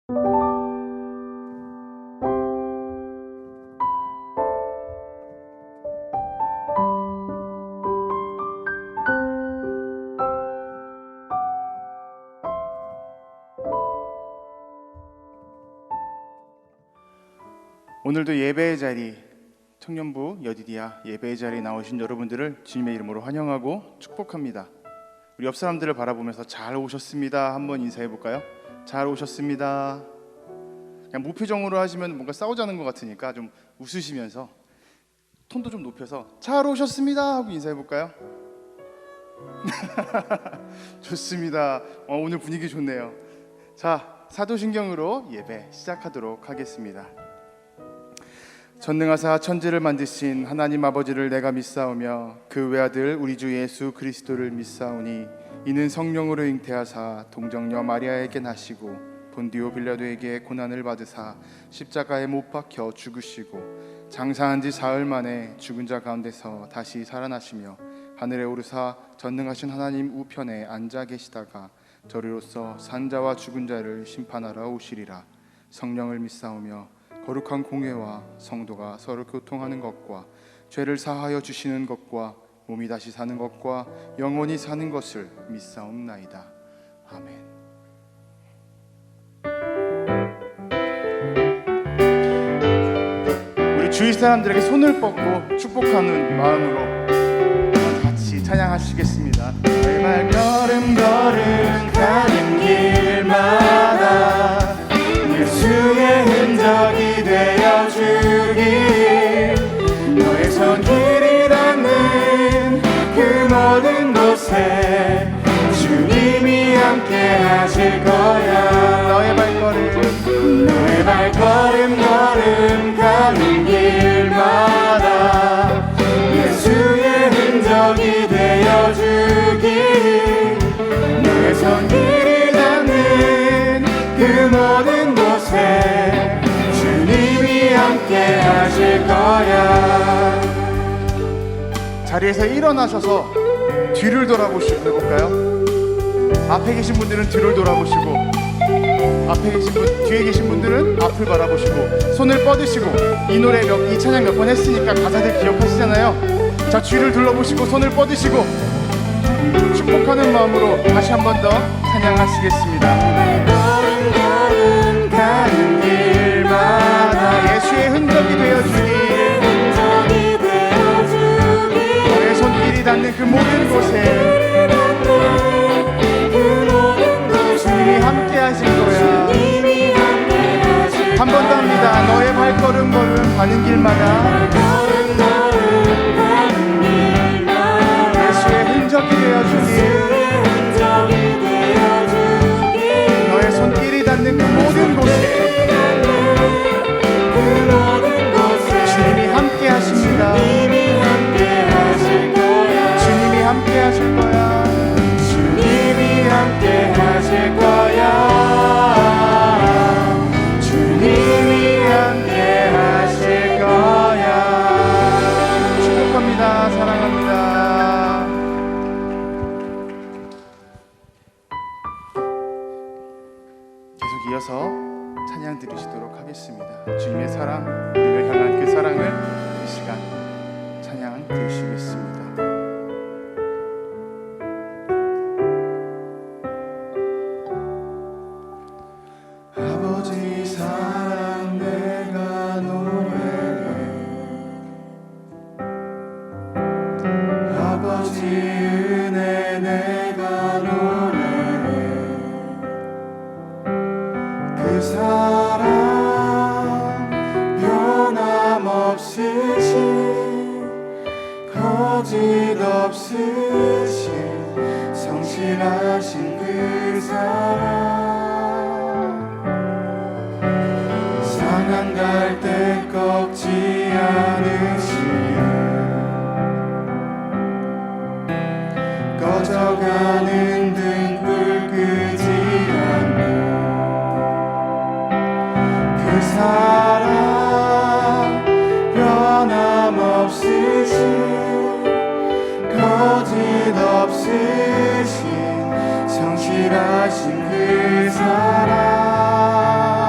오늘도 예배의 자리, 청년부 여디디아 예배의 자리에 나오신 여러분들을 주님의 이름으로 환영하고 축복합니다. 우리 옆 사람들을 바라보면서 잘 오셨습니다 한번 인사해 볼까요? 잘 오셨습니다. 그냥 무표정으로 하시면 뭔가 싸우자는 것 같으니까 좀 웃으시면서 톤도 좀 높여서 잘 오셨습니다 하고 인사해 볼까요? 좋습니다. 오늘 분위기 좋네요. 자, 사도신경으로 예배 시작하도록 하겠습니다. 전능하사 천지를 만드신 하나님 아버지를 내가 믿사오며 그 외아들 우리 주 예수 그리스도를 믿사오니 이는 성령으로 잉태하사 동정녀 마리아에게 나시고 본디오 빌라도에게 고난을 받으사 십자가에 못 박혀 죽으시고 장사한 지 사흘 만에 죽은 자 가운데서 다시 살아나시며 하늘에 오르사 전능하신 하나님 우편에 앉아 계시다가 저리로서 산자와 죽은 자를 심판하러 오시리라. 성령을 믿사오며 거룩한 공회와 성도가 서로 교통하는 것과 죄를 사하여 주시는 것과 몸이 다시 사는 것과 영원히 사는 것을 믿사옵나이다. 아멘. 우리 주위 사람들에게 손을 뻗고 축복하는 마음으로 같이 찬양하시겠습니다. 내 발걸음 걸음 가는 길마다 예수의 흔적이 되어주길, 너의 손길이 닿는 그 모든 곳에 주님이 함께 하실 거야. 너의 발걸음 걸음 가는 길마다 예수의 흔적이 되어주길, 너의 손길이 닿는 그 모든 곳에 주님이 함께 하실 거야. 자리에서 일어나셔서 뒤를 돌아보시고 해볼까요? 앞에 계신 분들은 뒤를 돌아보시고, 앞에 계신 분, 뒤에 계신 분들은 앞을 바라보시고, 손을 뻗으시고. 이 노래 이 찬양 몇 번 했으니까 가사들 기억하시잖아요. 자, 뒤를 둘러보시고 손을 뻗으시고 축복하는 마음으로 다시 한 번 더 찬양하시겠습니다. 걸음 가는 길마다 예수의 흔적이 되어주니, 너의 손길이 닿는 그 모든 곳에 주님이 함께 하실 거야. 한 번 더 합니다. 너의 발걸음 걸음 가는 길마다 예수의 흔적이 되어주니, 너의 손길이 닿는 그 모든 곳에 주님이 함께 하십니다. 주님이 함께 하실 거야. 주님이 함께 하실 거야. 주님이 함께 하실 거야. 축복합니다. 사랑합니다. 계속 이어서 찬양 드리시도록 하겠습니다. 주님의 사랑, 우리를 향한 그 사랑을 이 시간 찬양 드리시겠습니다. 아버지 사랑 내가 노래해, 아버지 은혜 내가 노래해, 그 사랑 변함없으신 거짓 없으신 성실하신 그 사랑, 상한 갈대 꺾지 않으시네, 꺼져가는 등불 끄지 않네, 그 사랑 변함없으신 거짓 없으신 성실하신 그 사랑,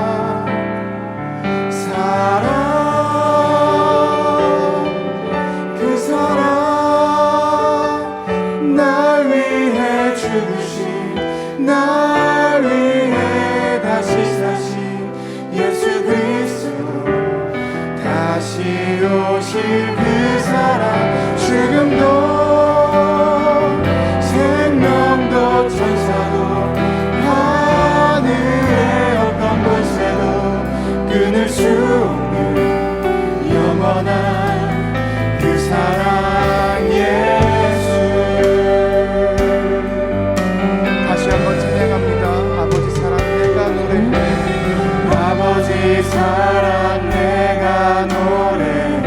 사랑 내가 노래해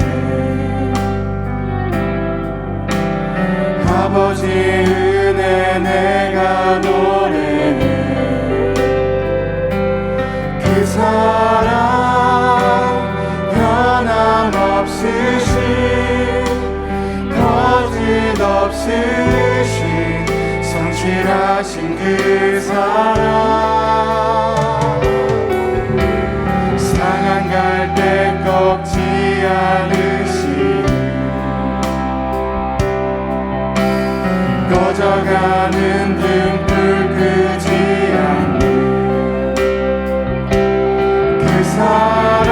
아버지 은혜 내가 노래해 그 사랑 변함없으신 거짓없으신 성실하신 그 사랑 상한 갈 때 꺾지 않으신 꺼져가는 등불 끄지 않는 그 사랑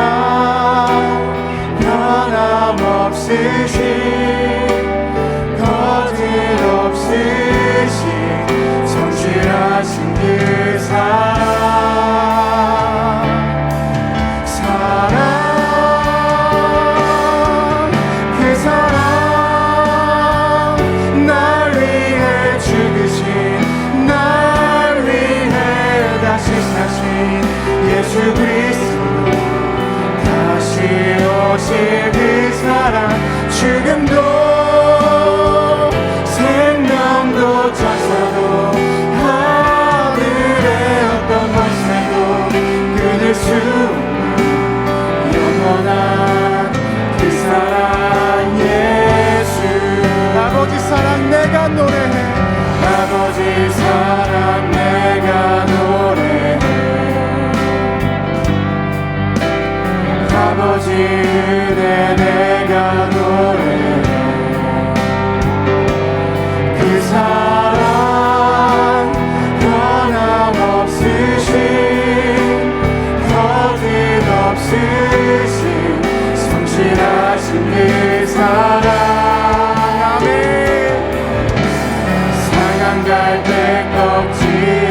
변함없으신 거짓없으신 성실하신 그 사랑 그 사랑 날 위해 죽으신 날 위해 다시 사신 예수 그리스도 다시 오실 그 사랑 죽음도 생명도 천사도 하늘의 어떤 권세도 끊을 수 없는 영원한 그 사랑 예수 아버지 사랑 내가 노래해 아버지 사랑 내가 노래해 아버지 은혜 내가 노래해 그 사랑 변함없으신 거짓없으신 성실하신 그 사랑 아멘 상한 갈 때 꺾지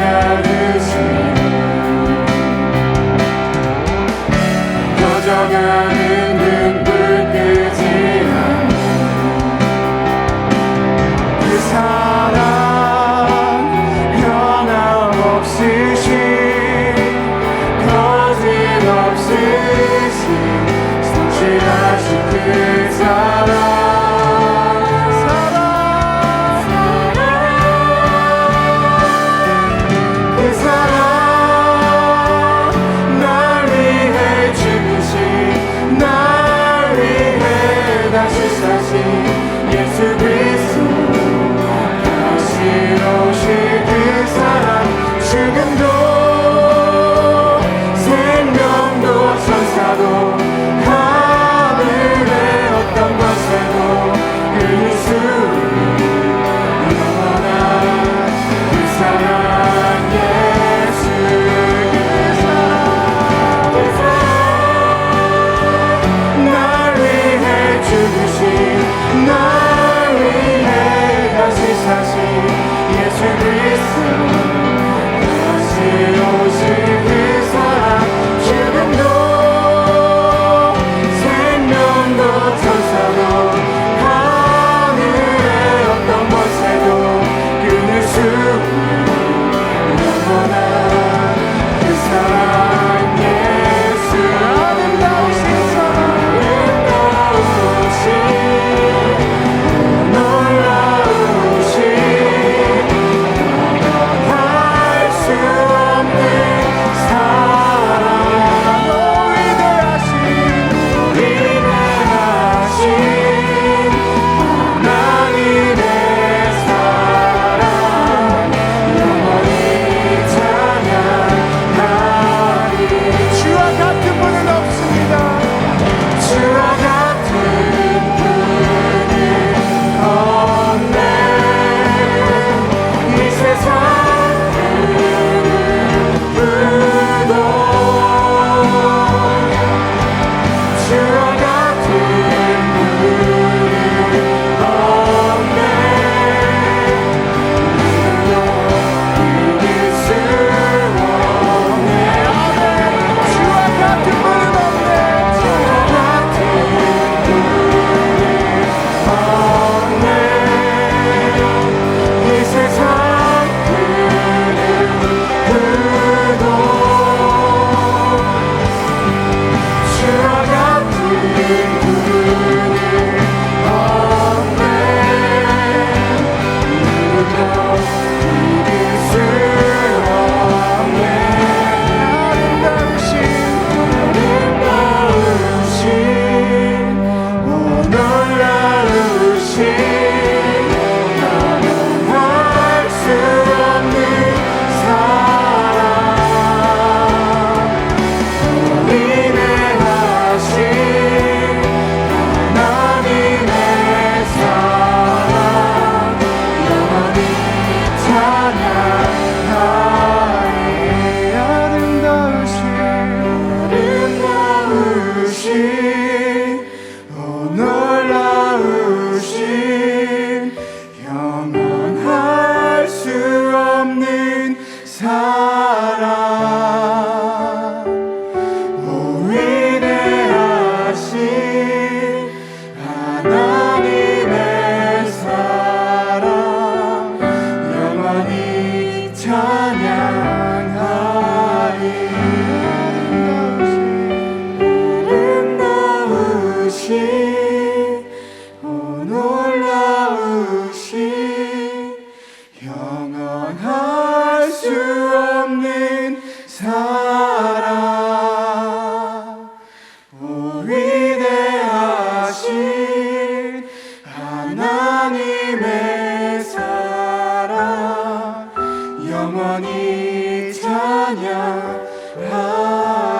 않으신 꺼져가는 등불 끄지 않는 그 사랑 변함없으신 거짓없으신 성실하신 그 사랑 그 사랑 날 위해 죽으신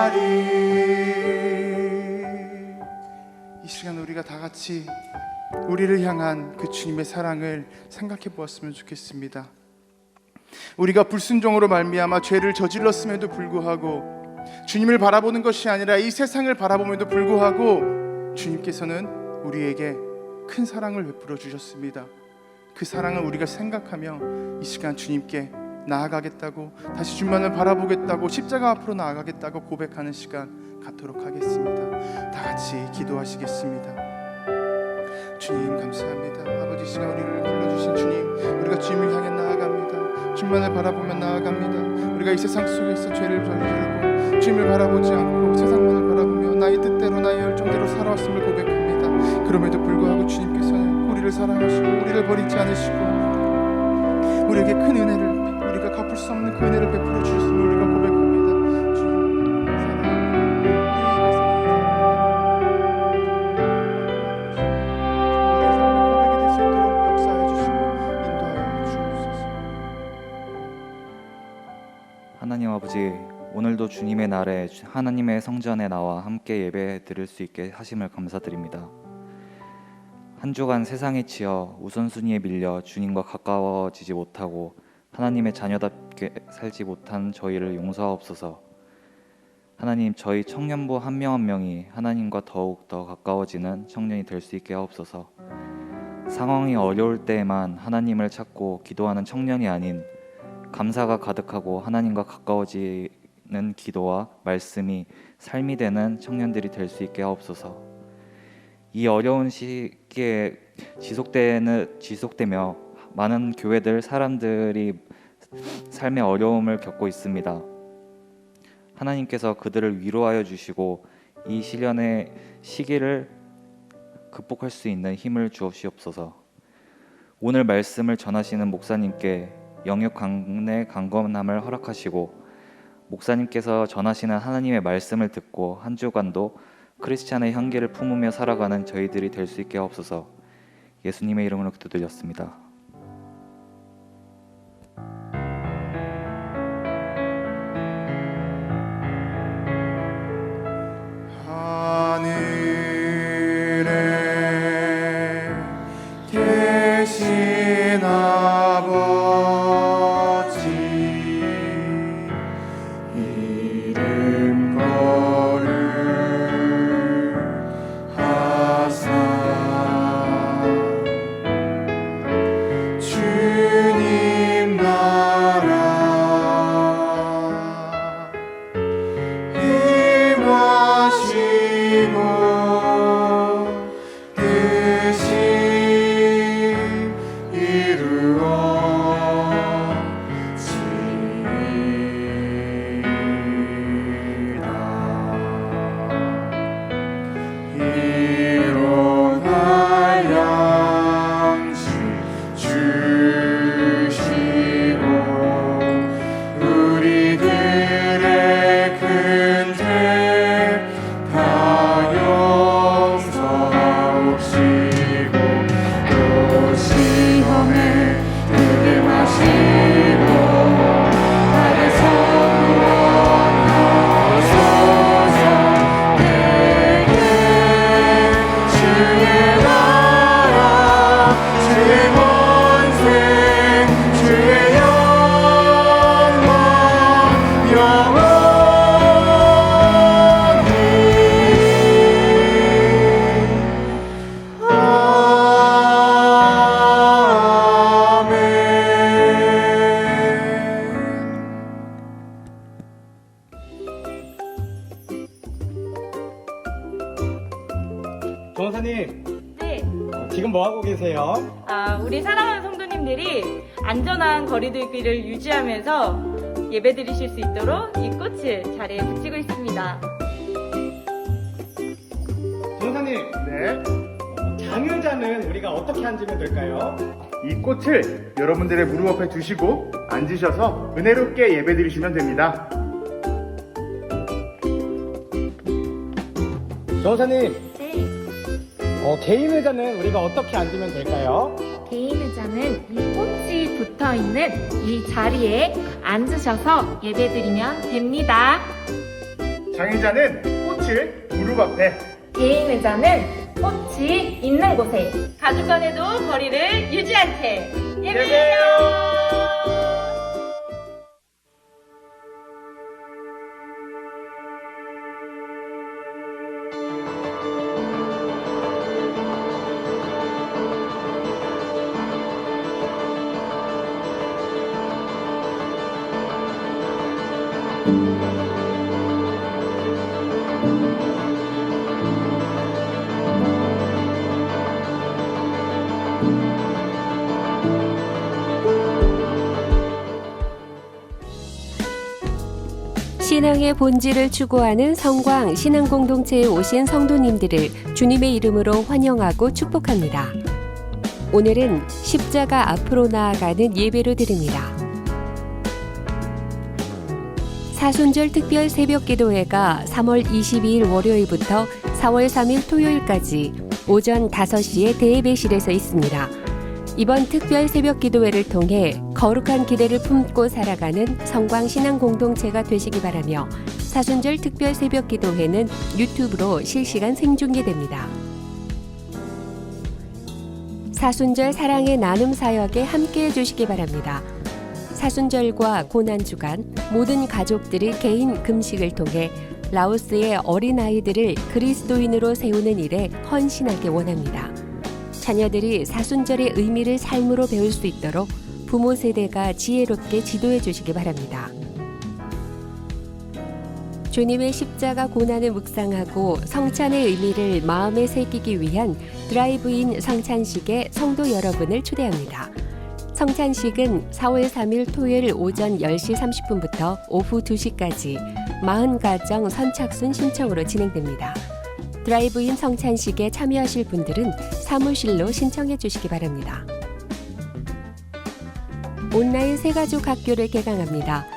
자리. 이 시간 우리가 다 같이 우리를 향한 그 주님의 사랑을 생각해 보았으면 좋겠습니다. 우리가 불순종으로 말미암아 죄를 저질렀음에도 불구하고 주님을 바라보는 것이 아니라 이 세상을 바라봄에도 불구하고 주님께서는 우리에게 큰 사랑을 베풀어 주셨습니다. 그 사랑을 우리가 생각하며 이 시간 주님께 나아가겠다고, 다시 주님만을 바라보겠다고, 십자가 앞으로 나아가겠다고 고백하는 시간 갖도록 하겠습니다. 다 같이 기도하시겠습니다. 주님 감사합니다. 아버지, 시간 우리를 불러주신 주님, 우리가 주님을 향해 나아갑니다. 주님만을 바라보며 나아갑니다. 우리가 이 세상 속에서 죄를 저지르고 주님을 바라보지 않고 세상만을 바라보며 나의 뜻대로 나의 열정대로 살아왔음을 고백합니다. 그럼에도 불구하고 주님께서는 우리를 사랑하시고 우리를 버리지 않으시고 우리에게 큰 은혜를, 우리가 갚을 수 없는 그 은혜를 베풀어 주셨음을 우리가 고백합니다. 주님 하나님 아버지, 오늘도 주님의 날에 하나님의 성전에 나와 함께 예배 드릴 수 있게 하심을 감사드립니다. 한 주간 세상에 치여 우선순위에 밀려 주님과 가까워지지 못하고 하나님의 자녀답게 살지 못한 저희를 용서하옵소서. 하나님, 저희 청년부 한 명 한 명이 하나님과 더욱 더 가까워지는 청년이 될 수 있게 하옵소서. 상황이 어려울 때에만 하나님을 찾고 기도하는 청년이 아닌 감사가 가득하고 하나님과 가까워지는 기도와 말씀이 삶이 되는 청년들이 될 수 있게 하옵소서. 이 어려운 시기에 지속되며 많은 교회들, 사람들이 삶의 어려움을 겪고 있습니다. 하나님께서 그들을 위로하여 주시고 이 시련의 시기를 극복할 수 있는 힘을 주옵시옵소서. 오늘 말씀을 전하시는 목사님께 영역 강의 강건함을 허락하시고 목사님께서 전하시는 하나님의 말씀을 듣고 한 주간도 크리스찬의 향기를 품으며 살아가는 저희들이 될 수 있게 하옵소서. 예수님의 이름으로 기도드렸습니다. 하늘에 계신 아버지, 이름 거룩하사 주님 나라 임하시고 뜻이 일용할 양식 주시고 우리들의 큰 죄 다 용서하옵시고 또 시험에 들게 마시고 하늘에서 구원하소서. 내게 주의 나라 주의 권세 주의 영광 영원히 전사님, 네, 지금 뭐 하고 계세요? 우리 사랑하는 성도님들이 안전한 거리두기를 유지하면서 예배 드리실 수 있도록 이 꽃을 자리에 붙이고 있습니다. 전사님, 네, 장의자는 우리가 어떻게 앉으면 될까요? 이 꽃을 여러분들의 무릎 앞에 두시고 앉으셔서 은혜롭게 예배드리시면 됩니다. 전사님, 네, 개인 의자는 우리가 어떻게 앉으면 될까요? 개인 의자는 이 꽃이 붙어 있는 이 자리에 앉으셔서 예배 드리면 됩니다. 장의자는 꽃을 무릎 앞에, 개인의자는 꽃이 있는 곳에, 가족 간에도 거리를 유지한 채 예배해요. 신앙의 본질을 추구하는 성광 신앙공동체에 오신 성도님들을 주님의 이름으로 환영하고 축복합니다. 오늘은 십자가 앞으로 나아가는 예배로 드립니다. 사순절 특별 새벽기도회가 3월 22일 월요일부터 4월 3일 토요일까지 오전 5시에 대예배실에서 있습니다. 이번 특별 새벽기도회를 통해 거룩한 기대를 품고 살아가는 성광신앙공동체가 되시기 바라며 사순절 특별 새벽기도회는 유튜브로 실시간 생중계됩니다. 사순절 사랑의 나눔 사역에 함께해 주시기 바랍니다. 사순절과 고난주간 모든 가족들이 개인 금식을 통해 라오스의 어린아이들을 그리스도인으로 세우는 일에 헌신하기 원합니다. 자녀들이 사순절의 의미를 삶으로 배울 수 있도록 부모 세대가 지혜롭게 지도해 주시기 바랍니다. 주님의 십자가 고난을 묵상하고 성찬의 의미를 마음에 새기기 위한 드라이브인 성찬식에 성도 여러분을 초대합니다. 성찬식은 4월 3일 토요일 오전 10시 30분부터 오후 2시까지 40가정 선착순 신청으로 진행됩니다. 드라이브인 성찬식에 참여하실 분들은 사무실로 신청해 주시기 바랍니다. 온라인 새가족 학교를 개강합니다.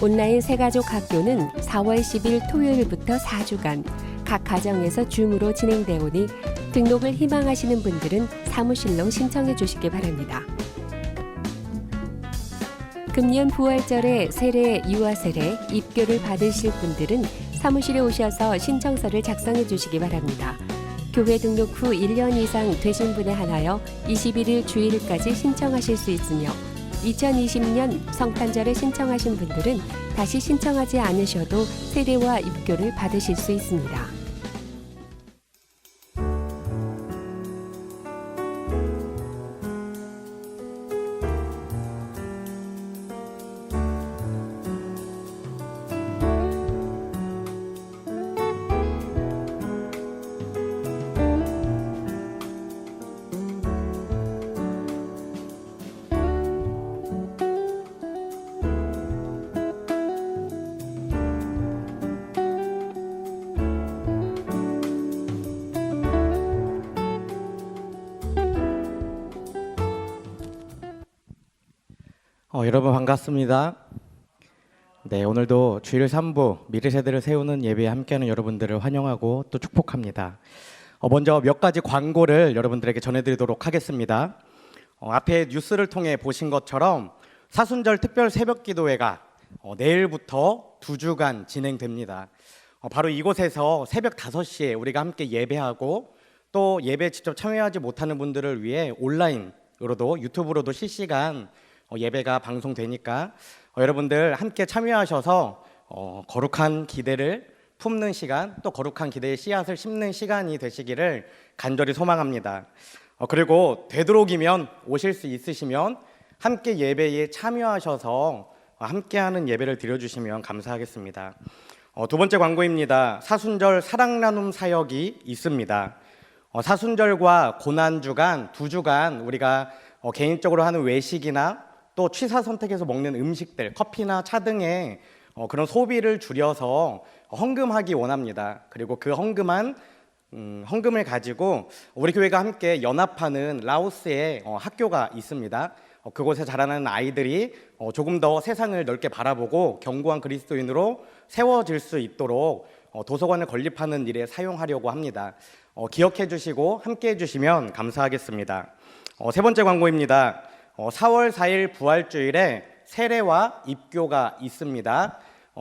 온라인 새가족 학교는 4월 10일 토요일부터 4주간 각 가정에서 줌으로 진행되어 오니 등록을 희망하시는 분들은 사무실로 신청해 주시기 바랍니다. 금년 부활절에 세례, 유아세례, 입교를 받으실 분들은 사무실에 오셔서 신청서를 작성해 주시기 바랍니다. 교회 등록 후 1년 이상 되신 분에 한하여 21일 주일까지 신청하실 수 있으며 2020년 성탄절에 신청하신 분들은 다시 신청하지 않으셔도 세례와 입교를 받으실 수 있습니다. 여러분 반갑습니다. 네, 오늘도 주일 3부 미래 세대를 세우는 예배에 함께하는 여러분들을 환영하고 또 축복합니다. 먼저 몇 가지 광고를 여러분들에게 전해드리도록 하겠습니다. 앞에 뉴스를 통해 보신 것처럼 사순절 특별 새벽기도회가 내일부터 2주간 진행됩니다. 바로 이곳에서 새벽 5시에 우리가 함께 예배하고 또 예배에 직접 참여하지 못하는 분들을 위해 온라인으로도 유튜브로도 실시간 예배가 방송되니까 여러분들 함께 참여하셔서 거룩한 기대를 품는 시간, 또 거룩한 기대의 씨앗을 심는 시간이 되시기를 간절히 소망합니다. 그리고 되도록이면 오실 수 있으시면 함께 예배에 참여하셔서 함께하는 예배를 드려주시면 감사하겠습니다. 두 번째 광고입니다. 사순절 사랑 나눔 사역이 있습니다. 사순절과 고난주간 2주간 우리가 개인적으로 하는 외식이나 또 취사 선택해서 먹는 음식들, 커피나 차 등의 그런 소비를 줄여서 헌금하기 원합니다. 그리고 그 헌금을 가지고 우리 교회가 함께 연합하는 라오스에 학교가 있습니다. 그곳에 자라나는 아이들이 조금 더 세상을 넓게 바라보고 견고한 그리스도인으로 세워질 수 있도록 도서관을 건립하는 일에 사용하려고 합니다. 기억해 주시고 함께 해주시면 감사하겠습니다. 세 번째 광고입니다. 4월 4일 부활주일에 세례와 입교가 있습니다.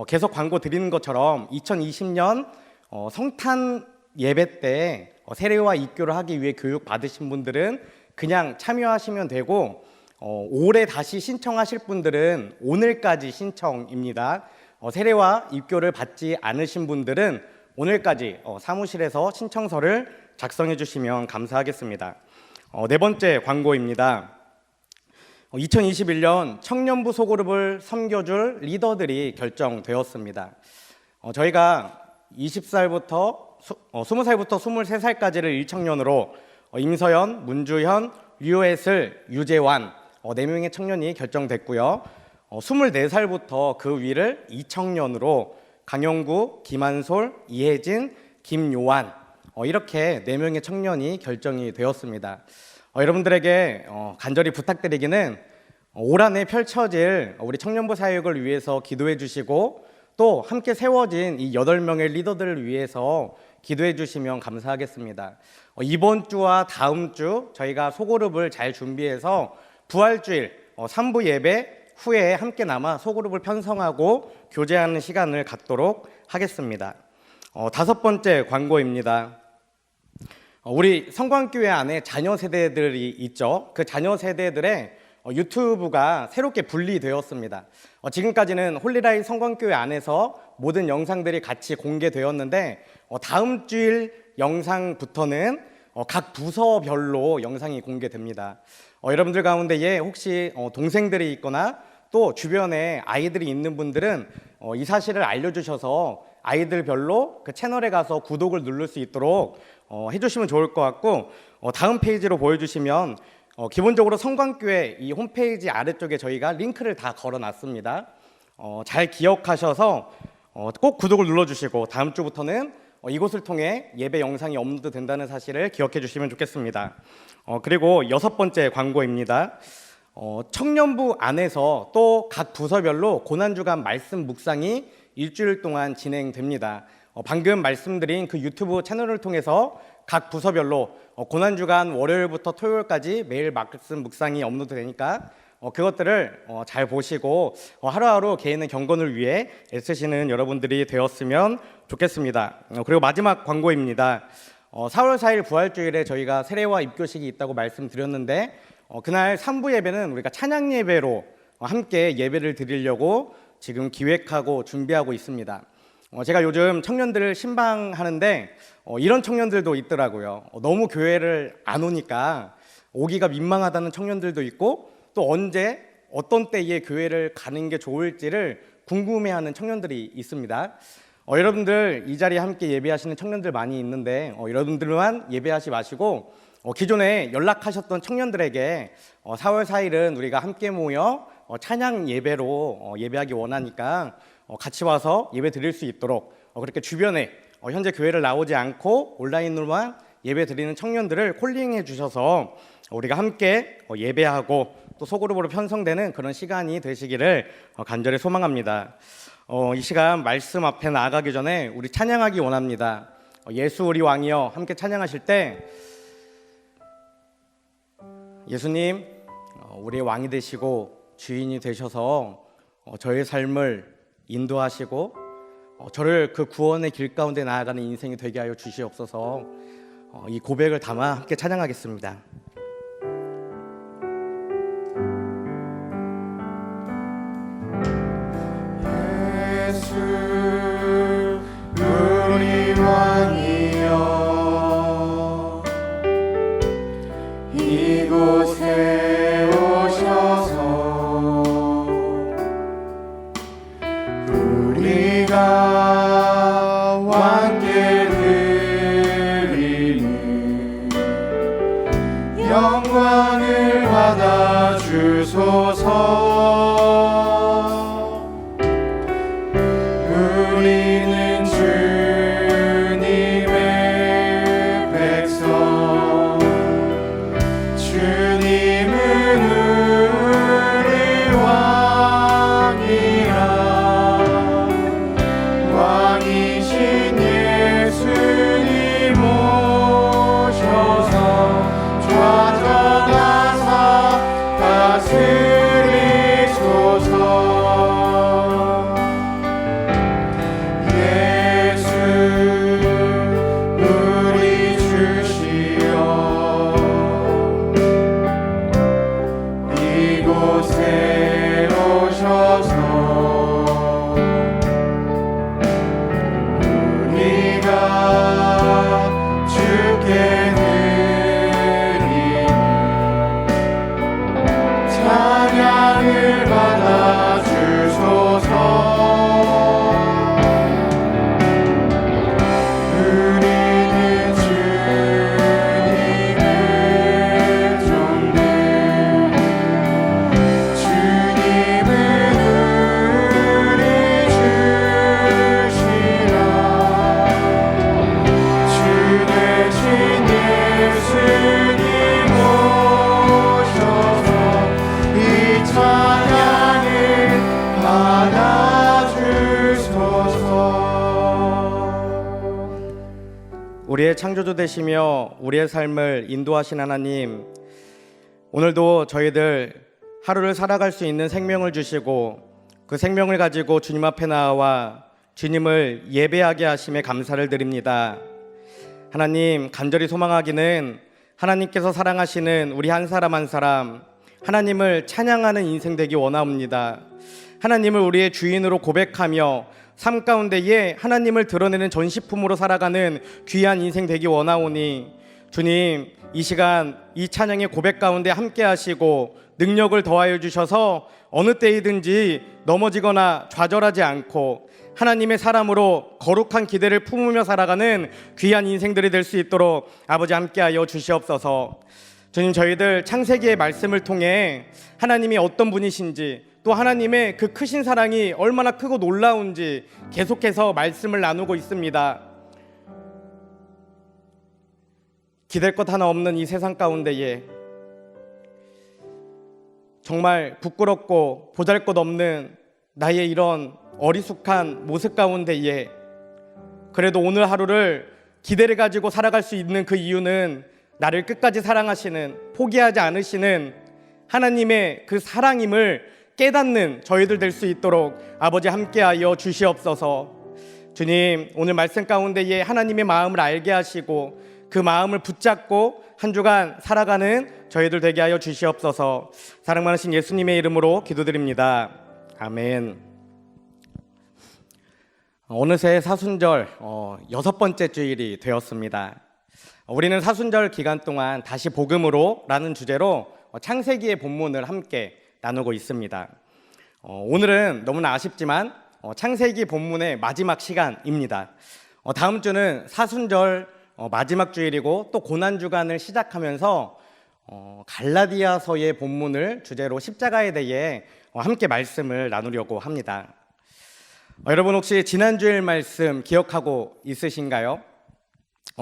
계속 광고 드리는 것처럼 2020년 성탄 예배 때 세례와 입교를 하기 위해 교육 받으신 분들은 그냥 참여하시면 되고, 올해 다시 신청하실 분들은 오늘까지 신청입니다. 세례와 입교를 받지 않으신 분들은 오늘까지 사무실에서 신청서를 작성해 주시면 감사하겠습니다. 네 번째 광고입니다. 2021년 청년부 소그룹을 섬겨줄 리더들이 결정되었습니다. 저희가 20살부터 20살부터 23살까지를 1청년으로 임서연, 문주현, 류에슬, 유재환 4명의 청년이 결정됐고요. 24살부터 그 위를 2청년으로 강영구, 김한솔, 이혜진, 김요한 이렇게 4명의 청년이 결정이 되었습니다. 여러분들에게 간절히 부탁드리기는 올 한 해 펼쳐질 우리 청년부 사역을 위해서 기도해 주시고, 또 함께 세워진 이 8명의 리더들을 위해서 기도해 주시면 감사하겠습니다. 이번 주와 다음 주 저희가 소그룹을 잘 준비해서 부활주일 3부 예배 후에 함께 남아 소그룹을 편성하고 교제하는 시간을 갖도록 하겠습니다. 5번째 광고입니다. 우리 성광교회 안에 자녀 세대들이 있죠. 그 자녀 세대들의 유튜브가 새롭게 분리되었습니다. 지금까지는 홀리라이트 성광교회 안에서 모든 영상들이 같이 공개되었는데, 다음 주일 영상부터는 각 부서별로 영상이 공개됩니다. 여러분들 가운데에 혹시 동생들이 있거나 또 주변에 아이들이 있는 분들은 이 사실을 알려주셔서 아이들별로 그 채널에 가서 구독을 누를 수 있도록 해주시면 좋을 것 같고, 다음 페이지로 보여주시면 기본적으로 성광교회 이 홈페이지 아래쪽에 저희가 링크를 다 걸어놨습니다. 잘 기억하셔서 꼭 구독을 눌러주시고 다음 주부터는 이곳을 통해 예배 영상이 업로드 된다는 사실을 기억해 주시면 좋겠습니다. 그리고 6번째 광고입니다. 청년부 안에서 또 각 부서별로 고난주간 말씀 묵상이 일주일 동안 진행됩니다. 방금 말씀드린 그 유튜브 채널을 통해서 각 부서별로 고난주간 월요일부터 토요일까지 매일 말씀 묵상이 업로드 되니까 그것들을 잘 보시고 하루하루 개인의 경건을 위해 애쓰시는 여러분들이 되었으면 좋겠습니다. 그리고 마지막 광고입니다. 4월 4일 부활주일에 저희가 세례와 입교식이 있다고 말씀드렸는데, 그날 3부 예배는 우리가 찬양 예배로 함께 예배를 드리려고 지금 기획하고 준비하고 있습니다. 제가 요즘 청년들을 신방하는데 이런 청년들도 있더라고요. 너무 교회를 안 오니까 오기가 민망하다는 청년들도 있고, 또 언제 어떤 때에 교회를 가는 게 좋을지를 궁금해하는 청년들이 있습니다. 여러분들 이 자리에 함께 예배하시는 청년들 많이 있는데 여러분들만 예배하지 마시고 기존에 연락하셨던 청년들에게 4월 4일은 우리가 함께 모여 찬양 예배로 예배하기 원하니까 같이 와서 예배 드릴 수 있도록 그렇게 주변에 현재 교회를 나오지 않고 온라인으로만 예배 드리는 청년들을 콜링해 주셔서 우리가 함께 예배하고 또 소그룹으로 편성되는 그런 시간이 되시기를 간절히 소망합니다. 이 시간 말씀 앞에 나아가기 전에 우리 찬양하기 원합니다. 예수 우리 왕이여 함께 찬양하실 때 예수님 우리의 왕이 되시고 주인이 되셔서 저의 삶을 인도하시고 저를 그 구원의 길 가운데 나아가는 인생이 되게 하여 주시옵소서. 이 고백을 담아 함께 찬양하겠습니다. 예수 우리 왕이여 이곳에 오셔서 우리가 왕께 드리는 영광을 받아 주소서. 우리는 주님의 백성, 주님은 우리 왕이라. 왕이신 예수님 오셔서 좌정하사 다스리시네. 우리의 창조주 되시며 우리의 삶을 인도하신 하나님, 오늘도 저희들 하루를 살아갈 수 있는 생명을 주시고 그 생명을 가지고 주님 앞에 나와 주님을 예배하게 하심에 감사를 드립니다. 하나님, 간절히 소망하기는 하나님께서 사랑하시는 우리 한 사람 한 사람 하나님을 찬양하는 인생 되기 원합니다. 하나님을 우리의 주인으로 고백하며 삶 가운데에 하나님을 드러내는 전시품으로 살아가는 귀한 인생 되기 원하오니 주님, 이 시간 이 찬양의 고백 가운데 함께 하시고 능력을 더하여 주셔서 어느 때이든지 넘어지거나 좌절하지 않고 하나님의 사람으로 거룩한 기대를 품으며 살아가는 귀한 인생들이 될 수 있도록 아버지 함께하여 주시옵소서. 주님, 저희들 창세기의 말씀을 통해 하나님이 어떤 분이신지 또 하나님의 그 크신 사랑이 얼마나 크고 놀라운지 계속해서 말씀을 나누고 있습니다. 기댈 것 하나 없는 이 세상 가운데에 정말 부끄럽고 보잘것없는 나의 이런 어리숙한 모습 가운데에 그래도 오늘 하루를 기대를 가지고 살아갈 수 있는 그 이유는 나를 끝까지 사랑하시는, 포기하지 않으시는 하나님의 그 사랑임을 깨닫는 저희들 될 수 있도록 아버지 함께하여 주시옵소서. 주님, 오늘 말씀 가운데에 하나님의 마음을 알게 하시고 그 마음을 붙잡고 한 주간 살아가는 저희들 되게 하여 주시옵소서. 사랑 많으신 예수님의 이름으로 기도드립니다. 아멘. 어느새 사순절 6번째 주일이 되었습니다. 우리는 사순절 기간 동안 다시 복음으로 라는 주제로 창세기의 본문을 함께 나누고 있습니다. 오늘은 너무나 아쉽지만 창세기 본문의 마지막 시간입니다. 다음 주는 사순절 마지막 주일이고 또 고난주간을 시작하면서 갈라디아서의 본문을 주제로 십자가에 대해 함께 말씀을 나누려고 합니다. 여러분, 혹시 지난 주일 말씀 기억하고 있으신가요?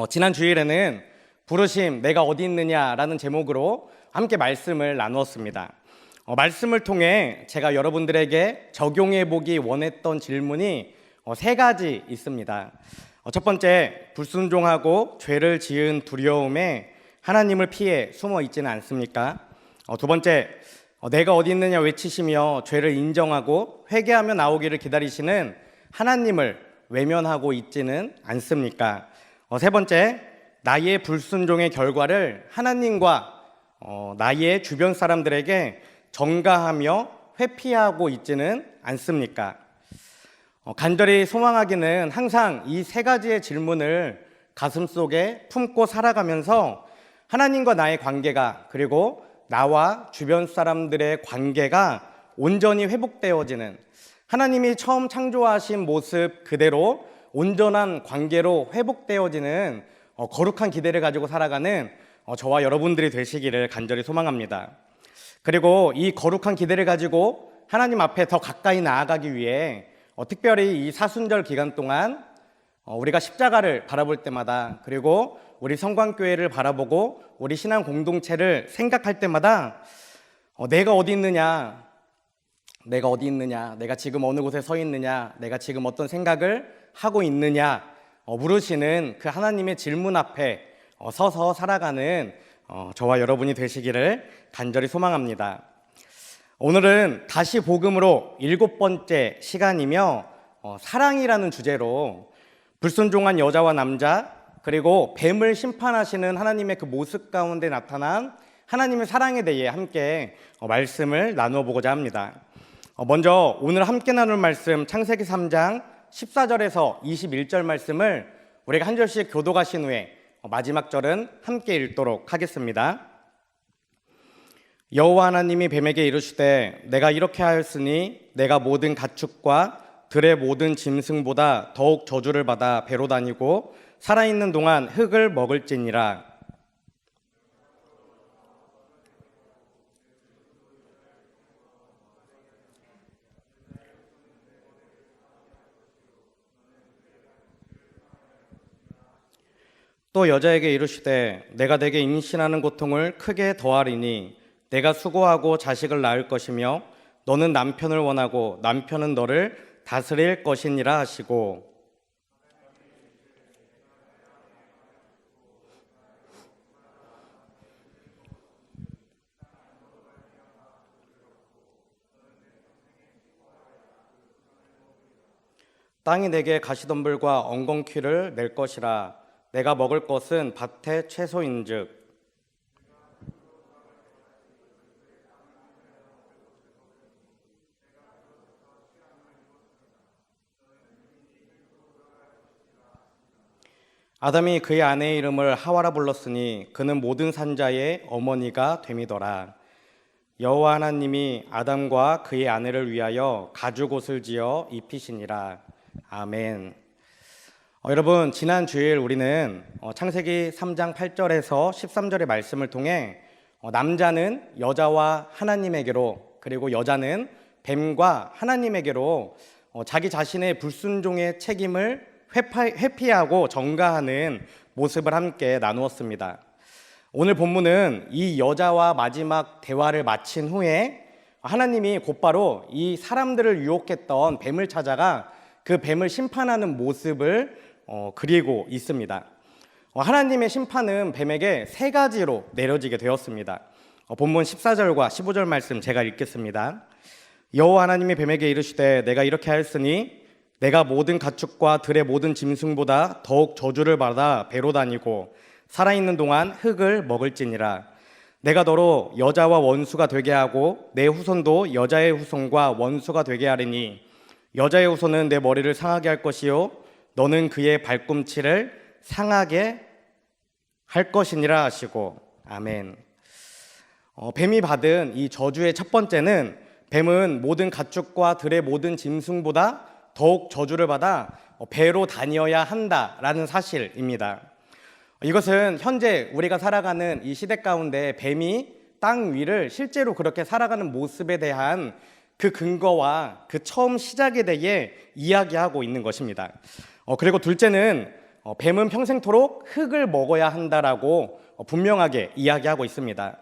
지난 주일에는 부르심 내가 어디 있느냐라는 제목으로 함께 말씀을 나누었습니다. 말씀을 통해 제가 여러분들에게 적용해 보기 원했던 질문이 3가지 있습니다. 첫 번째, 불순종하고 죄를 지은 두려움에 하나님을 피해 숨어 있지는 않습니까? 두 번째, 내가 어디 있느냐 외치시며 죄를 인정하고 회개하며 나오기를 기다리시는 하나님을 외면하고 있지는 않습니까? 세 번째, 나의 불순종의 결과를 하나님과 나의 주변 사람들에게 전가하며 회피하고 있지는 않습니까? 간절히 소망하기는 항상 이 3가지의 질문을 가슴속에 품고 살아가면서 하나님과 나의 관계가, 그리고 나와 주변 사람들의 관계가 온전히 회복되어지는, 하나님이 처음 창조하신 모습 그대로 온전한 관계로 회복되어지는 거룩한 기대를 가지고 살아가는 저와 여러분들이 되시기를 간절히 소망합니다. 그리고 이 거룩한 기대를 가지고 하나님 앞에 더 가까이 나아가기 위해 특별히 이 사순절 기간 동안 우리가 십자가를 바라볼 때마다, 그리고 우리 성광교회를 바라보고 우리 신앙 공동체를 생각할 때마다 내가 어디 있느냐, 내가 지금 어느 곳에 서 있느냐, 내가 지금 어떤 생각을 하고 있느냐 물으시는 그 하나님의 질문 앞에 서서 살아가는 저와 여러분이 되시기를 간절히 소망합니다. 오늘은 다시 복음으로 7번째 시간이며 사랑이라는 주제로 불순종한 여자와 남자, 그리고 뱀을 심판하시는 하나님의 그 모습 가운데 나타난 하나님의 사랑에 대해 함께 말씀을 나누어 보고자 합니다. 먼저 오늘 함께 나눌 말씀 창세기 3장 14절에서 21절 말씀을 우리가 한 절씩 교독하신 후에 마지막 절은 함께 읽도록 하겠습니다. 여호와 하나님이 뱀에게 이르시되 내가 이렇게 하였으니 내가 모든 가축과 들의 모든 짐승보다 더욱 저주를 받아 배로 다니고 살아있는 동안 흙을 먹을지니라. 또 여자에게 이르시되 내가 내게 임신하는 고통을 크게 더하리니 내가 수고하고 자식을 낳을 것이며 너는 남편을 원하고 남편은 너를 다스릴 것이니라 하시고, 땅이 내게 가시덤불과 엉겅퀴를 낼 것이라. 내가 먹을 것은 밭의 채소인즉. 아담이 그의 아내의 이름을 하와라 불렀으니 그는 모든 산자의 어머니가 됨이더라. 여호와 하나님이 아담과 그의 아내를 위하여 가죽옷을 지어 입히시니라. 아멘. 여러분, 지난 주일 우리는 창세기 3장 8절에서 13절의 말씀을 통해 남자는 여자와 하나님에게로, 그리고 여자는 뱀과 하나님에게로 자기 자신의 불순종의 책임을 회피하고 전가하는 모습을 함께 나누었습니다. 오늘 본문은 이 여자와 마지막 대화를 마친 후에 하나님이 곧바로 이 사람들을 유혹했던 뱀을 찾아가 그 뱀을 심판하는 모습을 그리고 있습니다. 하나님의 심판은 뱀에게 세 가지로 내려지게 되었습니다. 본문 14절과 15절 말씀 제가 읽겠습니다. 여호와 하나님이 뱀에게 이르시되 내가 이렇게 하였으니 내가 모든 가축과 들의 모든 짐승보다 더욱 저주를 받아 배로 다니고 살아있는 동안 흙을 먹을지니라. 내가 너로 여자와 원수가 되게 하고 내 후손도 여자의 후손과 원수가 되게 하리니 여자의 후손은 내 머리를 상하게 할 것이요 너는 그의 발꿈치를 상하게 할 것이니라 하시고. 아멘. 뱀이 받은 이 저주의 첫 번째는 뱀은 모든 가축과 들의 모든 짐승보다 더욱 저주를 받아 배로 다녀야 한다라는 사실입니다. 이것은 현재 우리가 살아가는 이 시대 가운데 뱀이 땅 위를 실제로 그렇게 살아가는 모습에 대한 그 근거와 그 처음 시작에 대해 이야기하고 있는 것입니다. 그리고 둘째는 뱀은 평생토록 흙을 먹어야 한다라고 분명하게 이야기하고 있습니다.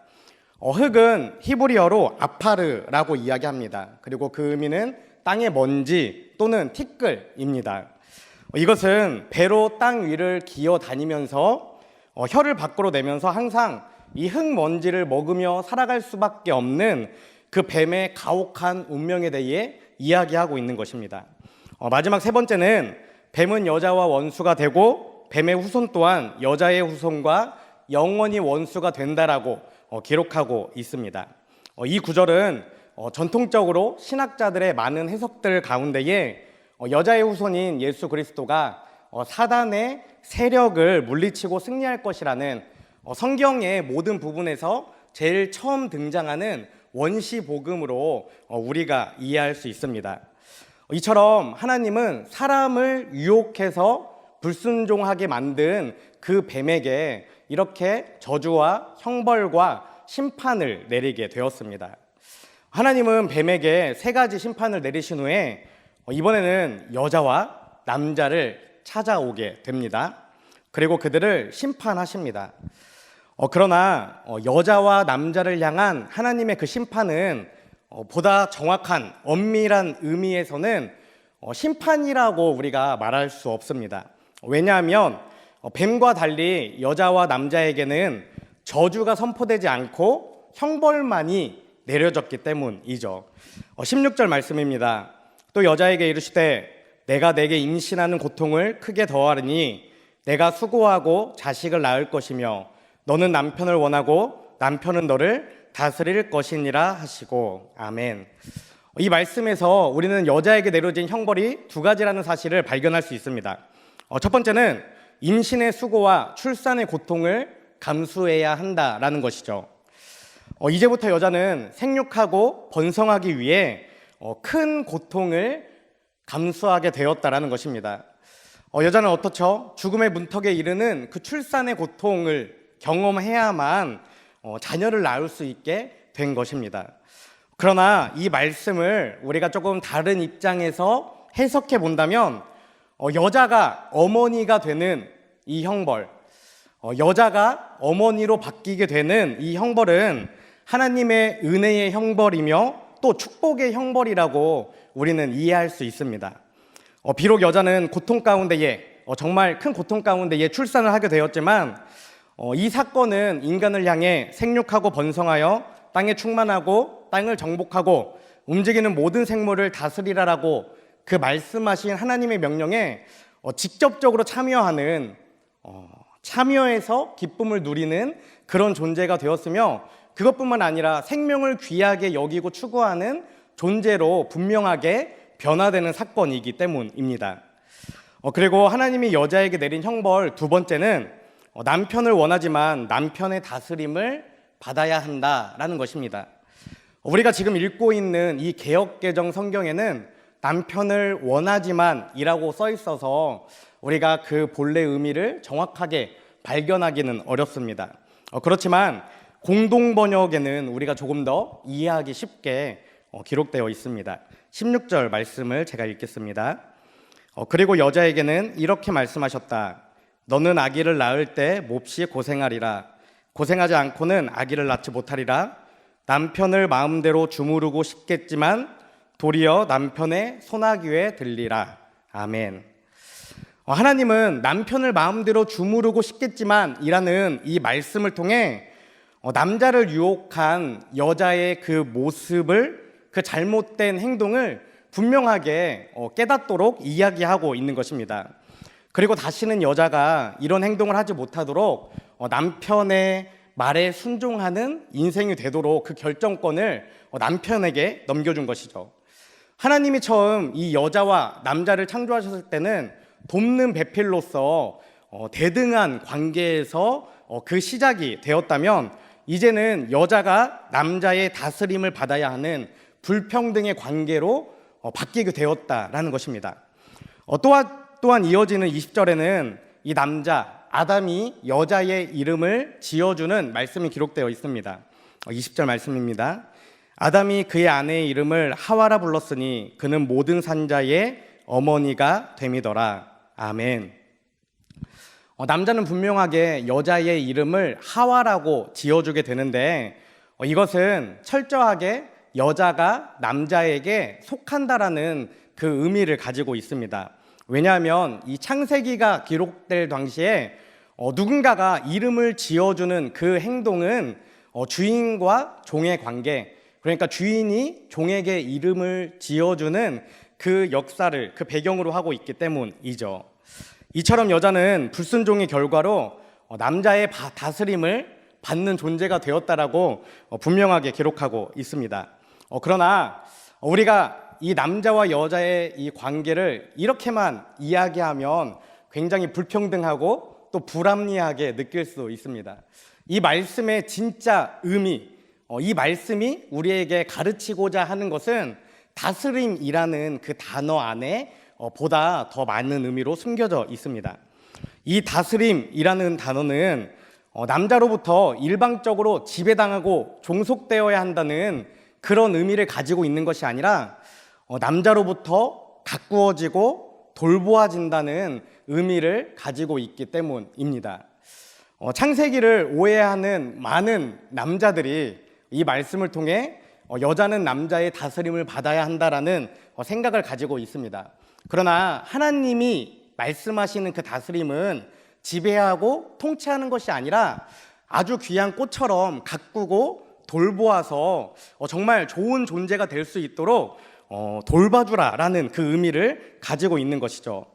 흙은 히브리어로 아파르라고 이야기합니다. 그리고 그 의미는 땅의 먼지 또는 티끌입니다. 이것은 배로 땅 위를 기어 다니면서 혀를 밖으로 내면서 항상 이 흙먼지를 먹으며 살아갈 수밖에 없는 그 뱀의 가혹한 운명에 대해 이야기하고 있는 것입니다. 마지막 세 번째는 뱀은 여자와 원수가 되고 뱀의 후손 또한 여자의 후손과 영원히 원수가 된다라고 기록하고 있습니다. 이 구절은 전통적으로 신학자들의 많은 해석들 가운데에 여자의 후손인 예수 그리스도가 사단의 세력을 물리치고 승리할 것이라는 성경의 모든 부분에서 제일 처음 등장하는 원시 복음으로 우리가 이해할 수 있습니다. 이처럼 하나님은 사람을 유혹해서 불순종하게 만든 그 뱀에게 이렇게 저주와 형벌과 심판을 내리게 되었습니다. 하나님은 뱀에게 세 가지 심판을 내리신 후에 이번에는 여자와 남자를 찾아오게 됩니다. 그리고 그들을 심판하십니다. 그러나 여자와 남자를 향한 하나님의 그 심판은 보다 정확한 엄밀한 의미에서는 심판이라고 우리가 말할 수 없습니다. 왜냐하면 뱀과 달리 여자와 남자에게는 저주가 선포되지 않고 형벌만이 내려졌기 때문이죠. 16절 말씀입니다. 또 여자에게 이르시되 내가 내게 임신하는 고통을 크게 더하리니 내가 수고하고 자식을 낳을 것이며 너는 남편을 원하고 남편은 너를 다스릴 것이니라 하시고. 아멘. 이 말씀에서 우리는 여자에게 내려진 형벌이 두 가지라는 사실을 발견할 수 있습니다. 첫 번째는 임신의 수고와 출산의 고통을 감수해야 한다라는 것이죠. 이제부터 여자는 생육하고 번성하기 위해 큰 고통을 감수하게 되었다라는 것입니다. 여자는 어떻죠? 죽음의 문턱에 이르는 그 출산의 고통을 경험해야만 자녀를 낳을 수 있게 된 것입니다. 그러나 이 말씀을 우리가 조금 다른 입장에서 해석해 본다면 여자가 어머니가 되는 이 형벌, 여자가 어머니로 바뀌게 되는 이 형벌은 하나님의 은혜의 형벌이며 또 축복의 형벌이라고 우리는 이해할 수 있습니다. 비록 여자는 고통 가운데에 정말 큰 고통 가운데에 출산을 하게 되었지만 이 사건은 인간을 향해 생육하고 번성하여 땅에 충만하고 땅을 정복하고 움직이는 모든 생물을 다스리라라고 그 말씀하신 하나님의 명령에 직접적으로 참여하는 참여해서 기쁨을 누리는 그런 존재가 되었으며 그것뿐만 아니라 생명을 귀하게 여기고 추구하는 존재로 분명하게 변화되는 사건이기 때문입니다. 그리고 하나님이 여자에게 내린 형벌 두 번째는 남편을 원하지만 남편의 다스림을 받아야 한다라는 것입니다. 우리가 지금 읽고 있는 이 개역개정 성경에는 남편을 원하지만 이라고 써 있어서 우리가 그 본래 의미를 정확하게 발견하기는 어렵습니다. 그렇지만 공동 번역에는 우리가 조금 더 이해하기 쉽게 기록되어 있습니다. 16절 말씀을 제가 읽겠습니다. 그리고 여자에게는 이렇게 말씀하셨다. 너는 아기를 낳을 때 몹시 고생하리라. 고생하지 않고는 아기를 낳지 못하리라. 남편을 마음대로 주무르고 싶겠지만 도리어 남편의 손아귀에 들리라. 아멘. 하나님은 남편을 마음대로 주무르고 싶겠지만 이라는 이 말씀을 통해 남자를 유혹한 여자의 그 모습을, 그 잘못된 행동을 분명하게 깨닫도록 이야기하고 있는 것입니다. 그리고 다시는 여자가 이런 행동을 하지 못하도록 남편의 말에 순종하는 인생이 되도록 그 결정권을 남편에게 넘겨준 것이죠. 하나님이 처음 이 여자와 남자를 창조하셨을 때는 돕는 배필로서 대등한 관계에서 그 시작이 되었다면 이제는 여자가 남자의 다스림을 받아야 하는 불평등의 관계로 바뀌게 되었다라는 것입니다. 또한 이어지는 20절에는 이 남자 아담이 여자의 이름을 지어주는 말씀이 기록되어 있습니다. 20절 말씀입니다. 아담이 그의 아내의 이름을 하와라 불렀으니 그는 모든 산자의 어머니가 됨이더라. 아멘. 남자는 분명하게 여자의 이름을 하와라고 지어주게 되는데 이것은 철저하게 여자가 남자에게 속한다라는 그 의미를 가지고 있습니다. 왜냐하면 이 창세기가 기록될 당시에 누군가가 이름을 지어주는 그 행동은 주인과 종의 관계, 그러니까 주인이 종에게 이름을 지어주는 그 역사를 그 배경으로 하고 있기 때문이죠. 이처럼 여자는 불순종의 결과로 남자의 다스림을 받는 존재가 되었다라고 분명하게 기록하고 있습니다. 그러나 우리가 이 남자와 여자의 이 관계를 이렇게만 이야기하면 굉장히 불평등하고 또 불합리하게 느낄 수 있습니다. 이 말씀의 진짜 의미, 이 말씀이 우리에게 가르치고자 하는 것은 다스림이라는 그 단어 안에 보다 더 많은 의미로 숨겨져 있습니다. 이 다스림이라는 단어는 남자로부터 일방적으로 지배당하고 종속되어야 한다는 그런 의미를 가지고 있는 것이 아니라 남자로부터 가꾸어지고 돌보아진다는 의미를 가지고 있기 때문입니다. 창세기를 오해하는 많은 남자들이 이 말씀을 통해 여자는 남자의 다스림을 받아야 한다라는 생각을 가지고 있습니다. 그러나 하나님이 말씀하시는 그 다스림은 지배하고 통치하는 것이 아니라 아주 귀한 꽃처럼 가꾸고 돌보아서 정말 좋은 존재가 될 수 있도록 돌봐주라라는 그 의미를 가지고 있는 것이죠.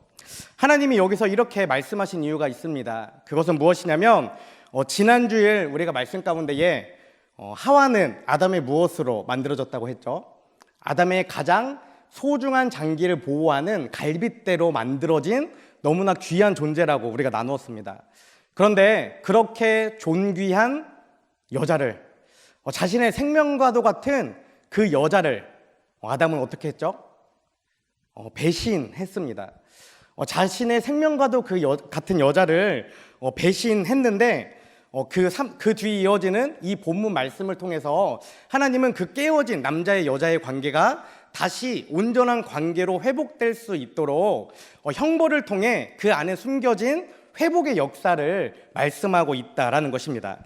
하나님이 여기서 이렇게 말씀하신 이유가 있습니다. 그것은 무엇이냐면 지난주에 우리가 말씀 가운데에 하와는 아담의 무엇으로 만들어졌다고 했죠? 아담의 가장 소중한 장기를 보호하는 갈빗대로 만들어진 너무나 귀한 존재라고 우리가 나누었습니다. 그런데 그렇게 존귀한 여자를, 자신의 생명과도 같은 그 여자를 아담은 어떻게 했죠? 배신했습니다. 자신의 생명과도 같은 여자를 배신했는데 그 뒤 이어지는 이 본문 말씀을 통해서 하나님은 그 깨어진 남자의 여자의 관계가 다시 온전한 관계로 회복될 수 있도록 형벌을 통해 그 안에 숨겨진 회복의 역사를 말씀하고 있다라는 것입니다.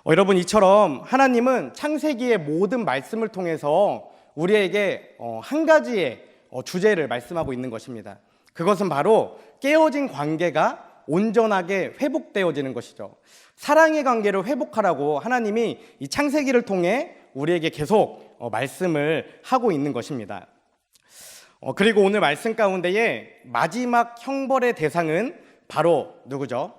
여러분, 이처럼 하나님은 창세기의 모든 말씀을 통해서 우리에게 한 가지의 주제를 말씀하고 있는 것입니다. 그것은 바로 깨어진 관계가 온전하게 회복되어지는 것이죠. 사랑의 관계를 회복하라고 하나님이 이 창세기를 통해 우리에게 계속 말씀을 하고 있는 것입니다. 그리고 오늘 말씀 가운데에 마지막 형벌의 대상은 바로 누구죠?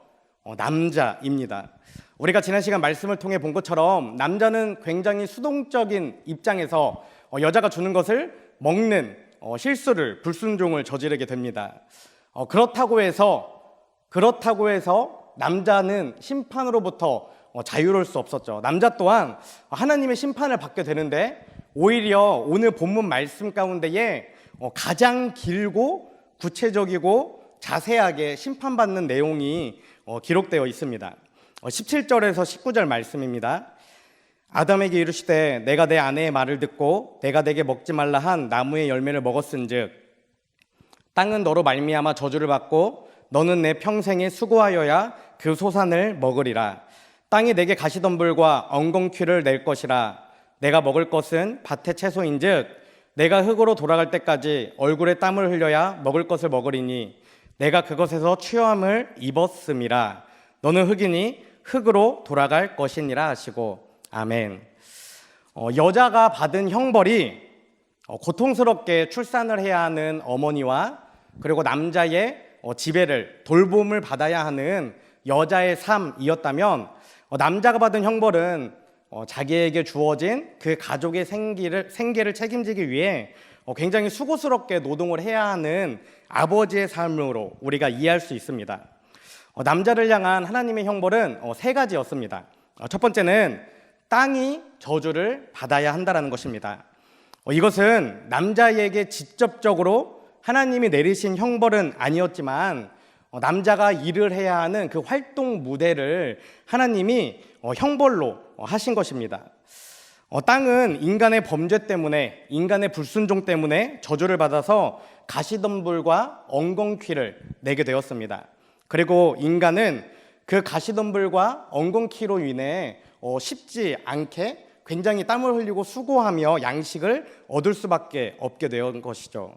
남자입니다. 우리가 지난 시간 말씀을 통해 본 것처럼 남자는 굉장히 수동적인 입장에서 여자가 주는 것을 먹는 실수를, 불순종을 저지르게 됩니다. 그렇다고 해서 남자는 심판으로부터 자유로울 수 없었죠. 남자 또한 하나님의 심판을 받게 되는데, 오히려 오늘 본문 말씀 가운데에 가장 길고 구체적이고 자세하게 심판받는 내용이 기록되어 있습니다. 17절에서 19절 말씀입니다. 아담에게 이르시되 내가 내 아내의 말을 듣고 내가 내게 먹지 말라 한 나무의 열매를 먹었은즉 땅은 너로 말미암아 저주를 받고 너는 내 평생에 수고하여야 그 소산을 먹으리라. 땅이 내게 가시덤불과 엉겅퀴를 낼 것이라. 내가 먹을 것은 밭의 채소인즉 내가 흙으로 돌아갈 때까지 얼굴에 땀을 흘려야 먹을 것을 먹으리니 내가 그것에서 취함을 입었음이라. 너는 흙이니 흙으로 돌아갈 것이니라 하시고. 아멘. 여자가 받은 형벌이 고통스럽게 출산을 해야 하는 어머니와 그리고 남자의 지배를, 돌봄을 받아야 하는 여자의 삶이었다면, 남자가 받은 형벌은 자기에게 주어진 그 가족의 생계를 책임지기 위해 굉장히 수고스럽게 노동을 해야 하는 아버지의 삶으로 우리가 이해할 수 있습니다. 남자를 향한 하나님의 형벌은 세 가지였습니다. 첫 번째는 땅이 저주를 받아야 한다는 것입니다. 이것은 남자에게 직접적으로 하나님이 내리신 형벌은 아니었지만 남자가 일을 해야 하는 그 활동 무대를 하나님이 형벌로 하신 것입니다. 땅은 인간의 범죄 때문에, 인간의 불순종 때문에 저주를 받아서 가시덤불과 엉겅퀴를 내게 되었습니다. 그리고 인간은 그 가시덤불과 엉겅퀴로 인해 쉽지 않게 굉장히 땀을 흘리고 수고하며 양식을 얻을 수밖에 없게 된 것이죠.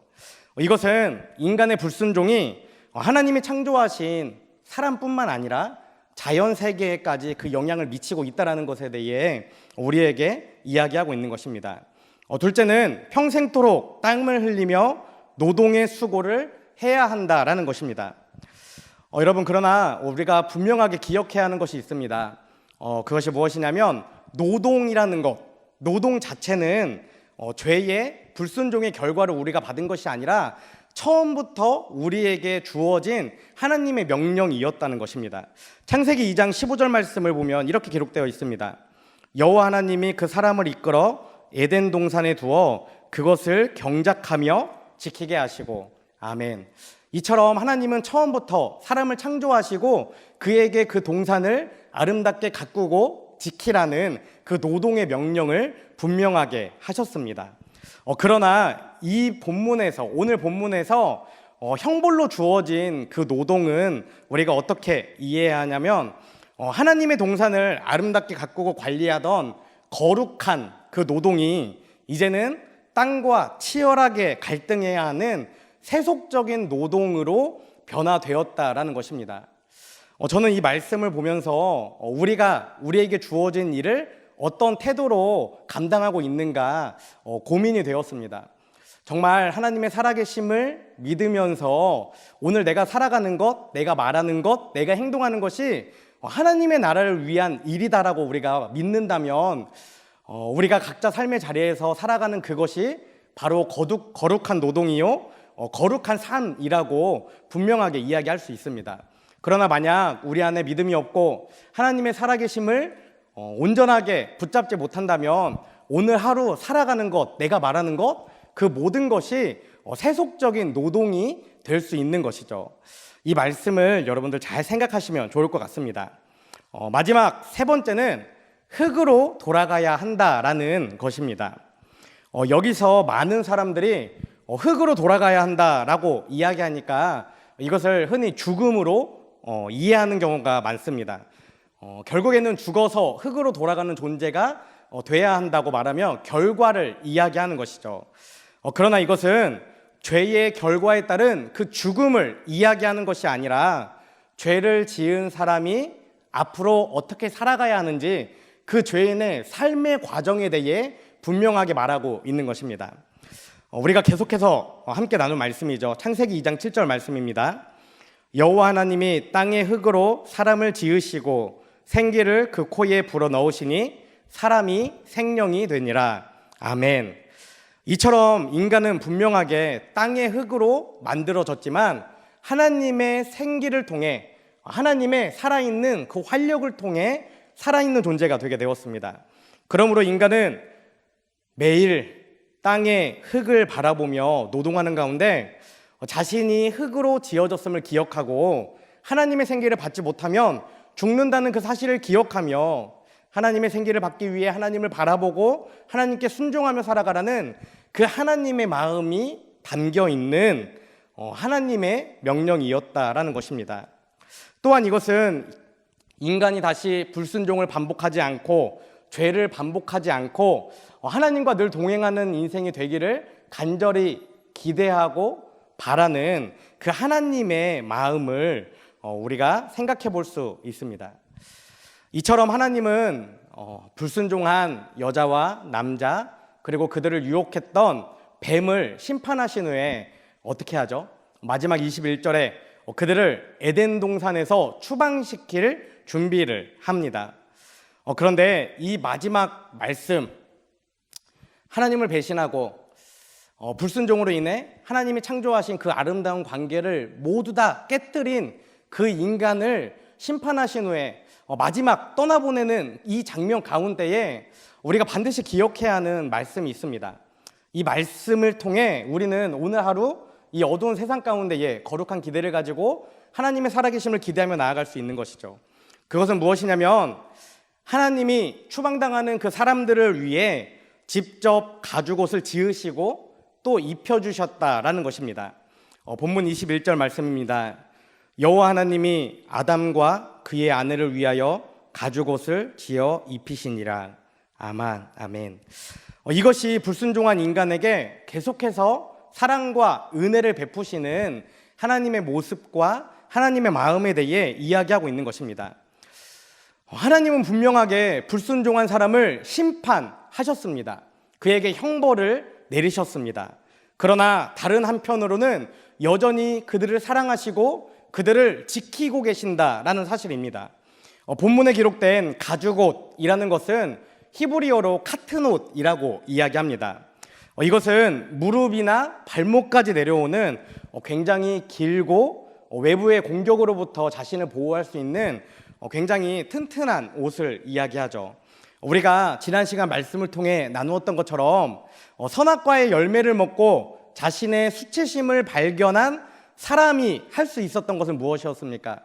이것은 인간의 불순종이 하나님이 창조하신 사람뿐만 아니라 자연 세계에까지 그 영향을 미치고 있다는 것에 대해 우리에게 이야기하고 있는 것입니다. 둘째는 평생토록 땀을 흘리며 노동의 수고를 해야 한다라는 것입니다. 여러분, 그러나 우리가 분명하게 기억해야 하는 것이 있습니다. 그것이 무엇이냐면 노동이라는 것, 노동 자체는 죄의 불순종의 결과를 우리가 받은 것이 아니라 처음부터 우리에게 주어진 하나님의 명령이었다는 것입니다. 창세기 2장 15절 말씀을 보면 이렇게 기록되어 있습니다. 여호와 하나님이 그 사람을 이끌어 에덴 동산에 두어 그것을 경작하며 지키게 하시고. 아멘. 이처럼 하나님은 처음부터 사람을 창조하시고 그에게 그 동산을 아름답게 가꾸고 지키라는 그 노동의 명령을 분명하게 하셨습니다. 그러나 이 본문에서, 오늘 본문에서 형벌로 주어진 그 노동은 우리가 어떻게 이해해야 하냐면, 하나님의 동산을 아름답게 가꾸고 관리하던 거룩한 그 노동이 이제는 땅과 치열하게 갈등해야 하는 세속적인 노동으로 변화되었다라는 것입니다. 저는 이 말씀을 보면서 우리에게 주어진 일을 어떤 태도로 감당하고 있는가 고민이 되었습니다. 정말 하나님의 살아계심을 믿으면서 오늘 내가 살아가는 것, 내가 말하는 것, 내가 행동하는 것이 하나님의 나라를 위한 일이다라고 우리가 믿는다면 우리가 각자 삶의 자리에서 살아가는 그것이 바로 거룩한 노동이요 거룩한 삶이라고 분명하게 이야기할 수 있습니다. 그러나 만약 우리 안에 믿음이 없고 하나님의 살아계심을 온전하게 붙잡지 못한다면 오늘 하루 살아가는 것, 내가 말하는 것, 그 모든 것이 세속적인 노동이 될 수 있는 것이죠. 이 말씀을 여러분들 잘 생각하시면 좋을 것 같습니다. 마지막 세 번째는 흙으로 돌아가야 한다라는 것입니다. 여기서 많은 사람들이 흙으로 돌아가야 한다라고 이야기하니까 이것을 흔히 죽음으로 이해하는 경우가 많습니다. 결국에는 죽어서 흙으로 돌아가는 존재가 돼야 한다고 말하며 결과를 이야기하는 것이죠. 그러나 이것은 죄의 결과에 따른 그 죽음을 이야기하는 것이 아니라 죄를 지은 사람이 앞으로 어떻게 살아가야 하는지 그 죄인의 삶의 과정에 대해 분명하게 말하고 있는 것입니다. 우리가 계속해서 함께 나눌 말씀이죠. 창세기 2장 7절 말씀입니다. 여호와 하나님이 땅의 흙으로 사람을 지으시고 생기를 그 코에 불어 넣으시니 사람이 생명이 되니라. 아멘. 이처럼 인간은 분명하게 땅의 흙으로 만들어졌지만 하나님의 생기를 통해, 하나님의 살아있는 그 활력을 통해 살아있는 존재가 되게 되었습니다. 그러므로 인간은 매일 땅의 흙을 바라보며 노동하는 가운데 자신이 흙으로 지어졌음을 기억하고 하나님의 생기를 받지 못하면 죽는다는 그 사실을 기억하며 하나님의 생기를 받기 위해 하나님을 바라보고 하나님께 순종하며 살아가라는 그 하나님의 마음이 담겨 있는 하나님의 명령이었다라는 것입니다. 또한 이것은 인간이 다시 불순종을 반복하지 않고 죄를 반복하지 않고 하나님과 늘 동행하는 인생이 되기를 간절히 기대하고 바라는 그 하나님의 마음을 우리가 생각해 볼 수 있습니다. 이처럼 하나님은 불순종한 여자와 남자 그리고 그들을 유혹했던 뱀을 심판하신 후에 어떻게 하죠? 마지막 21절에 그들을 에덴 동산에서 추방시킬 준비를 합니다. 그런데 이 마지막 말씀, 하나님을 배신하고 불순종으로 인해 하나님이 창조하신 그 아름다운 관계를 모두 다 깨뜨린 그 인간을 심판하신 후에 마지막 떠나보내는 이 장면 가운데에 우리가 반드시 기억해야 하는 말씀이 있습니다. 이 말씀을 통해 우리는 오늘 하루 이 어두운 세상 가운데에 거룩한 기대를 가지고 하나님의 살아계심을 기대하며 나아갈 수 있는 것이죠. 그것은 무엇이냐면 하나님이 추방당하는 그 사람들을 위해 직접 가죽옷을 지으시고 또 입혀주셨다라는 것입니다. 본문 21절 말씀입니다. 여호와 하나님이 아담과 그의 아내를 위하여 가죽옷을 지어 입히시니라. 아멘. 이것이 불순종한 인간에게 계속해서 사랑과 은혜를 베푸시는 하나님의 모습과 하나님의 마음에 대해 이야기하고 있는 것입니다. 하나님은 분명하게 불순종한 사람을 심판하셨습니다. 그에게 형벌을 내리셨습니다. 그러나 다른 한편으로는 여전히 그들을 사랑하시고 그들을 지키고 계신다라는 사실입니다. 본문에 기록된 가죽옷이라는 것은 히브리어로 카튼옷이라고 이야기합니다. 이것은 무릎이나 발목까지 내려오는 굉장히 길고 외부의 공격으로부터 자신을 보호할 수 있는 굉장히 튼튼한 옷을 이야기하죠. 우리가 지난 시간 말씀을 통해 나누었던 것처럼 선악과의 열매를 먹고 자신의 수치심을 발견한 사람이 할 수 있었던 것은 무엇이었습니까?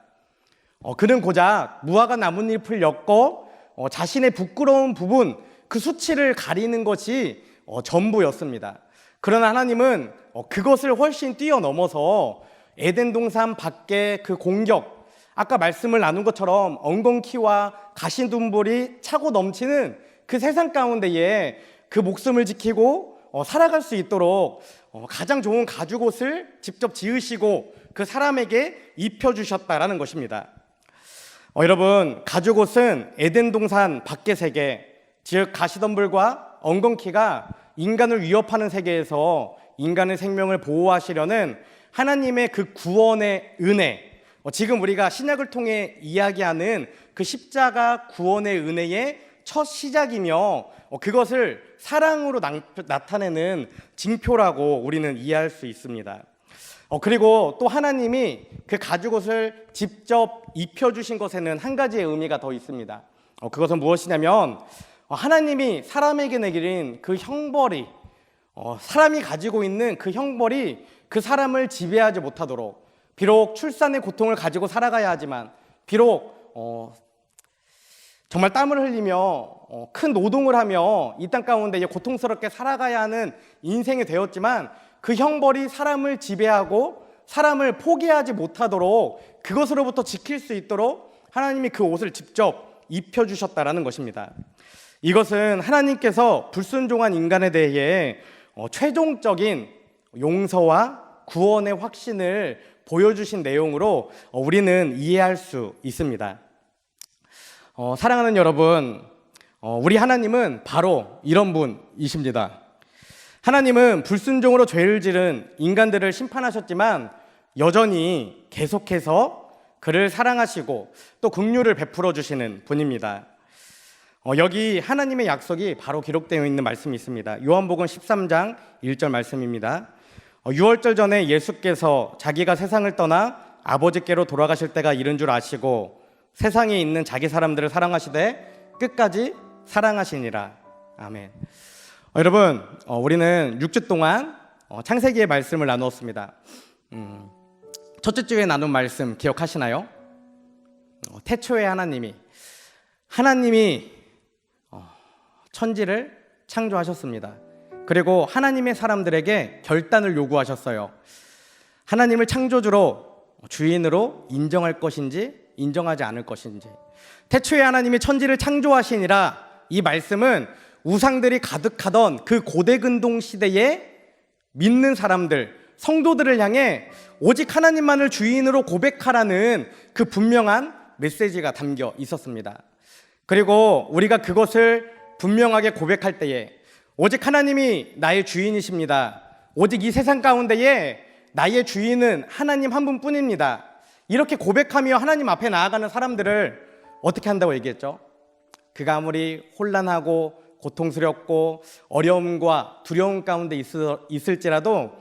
그는 고작 무화과 나뭇잎을 엮고 자신의 부끄러운 부분, 그 수치를 가리는 것이 전부였습니다. 그러나 하나님은 그것을 훨씬 뛰어넘어서 에덴 동산 밖의 그 공격, 아까 말씀을 나눈 것처럼 엉겅퀴와 가시덤불이 차고 넘치는 그 세상 가운데에 그 목숨을 지키고 살아갈 수 있도록 가장 좋은 가죽옷을 직접 지으시고 그 사람에게 입혀주셨다라는 것입니다. 여러분, 가죽옷은 에덴 동산 밖의 세계, 즉 가시덤불과 엉겅퀴가 인간을 위협하는 세계에서 인간의 생명을 보호하시려는 하나님의 그 구원의 은혜, 지금 우리가 신약을 통해 이야기하는 그 십자가 구원의 은혜의 첫 시작이며 그것을 사랑으로 나타내는 징표라고 우리는 이해할 수 있습니다. 그리고 또 하나님이 그 가죽옷을 직접 입혀주신 것에는 한 가지의 의미가 더 있습니다. 그것은 무엇이냐면 하나님이 사람에게 내린 그 형벌이, 사람이 가지고 있는 그 형벌이 그 사람을 지배하지 못하도록, 비록 출산의 고통을 가지고 살아가야 하지만, 비록 정말 땀을 흘리며 큰 노동을 하며 이 땅 가운데 고통스럽게 살아가야 하는 인생이 되었지만 그 형벌이 사람을 지배하고 사람을 포기하지 못하도록 그것으로부터 지킬 수 있도록 하나님이 그 옷을 직접 입혀주셨다라는 것입니다. 이것은 하나님께서 불순종한 인간에 대해 최종적인 용서와 구원의 확신을 보여주신 내용으로 우리는 이해할 수 있습니다. 사랑하는 여러분, 우리 하나님은 바로 이런 분이십니다. 하나님은 불순종으로 죄를 지른 인간들을 심판하셨지만 여전히 계속해서 그를 사랑하시고 또 긍휼을 베풀어 주시는 분입니다. 여기 하나님의 약속이 바로 기록되어 있는 말씀이 있습니다. 요한복음 13장 1절 말씀입니다. 6월절 전에 예수께서 자기가 세상을 떠나 아버지께로 돌아가실 때가 이른 줄 아시고 세상에 있는 자기 사람들을 사랑하시되 끝까지 사랑하시니라. 아멘. 여러분, 우리는 6주 동안 창세기의 말씀을 나누었습니다. 첫째 주에 나눈 말씀 기억하시나요? 태초에 하나님이 천지를 창조하셨습니다. 그리고 하나님의 사람들에게 결단을 요구하셨어요. 하나님을 창조주로 주인으로 인정할 것인지 인정하지 않을 것인지. 태초에 하나님이 천지를 창조하시니라, 이 말씀은 우상들이 가득하던 그 고대근동 시대에 믿는 사람들, 성도들을 향해 오직 하나님만을 주인으로 고백하라는 그 분명한 메시지가 담겨 있었습니다. 그리고 우리가 그것을 분명하게 고백할 때에 오직 하나님이 나의 주인이십니다. 오직 이 세상 가운데에 나의 주인은 하나님 한 분뿐입니다. 이렇게 고백하며 하나님 앞에 나아가는 사람들을 어떻게 한다고 얘기했죠? 그가 아무리 혼란하고 고통스럽고 어려움과 두려움 가운데 있을지라도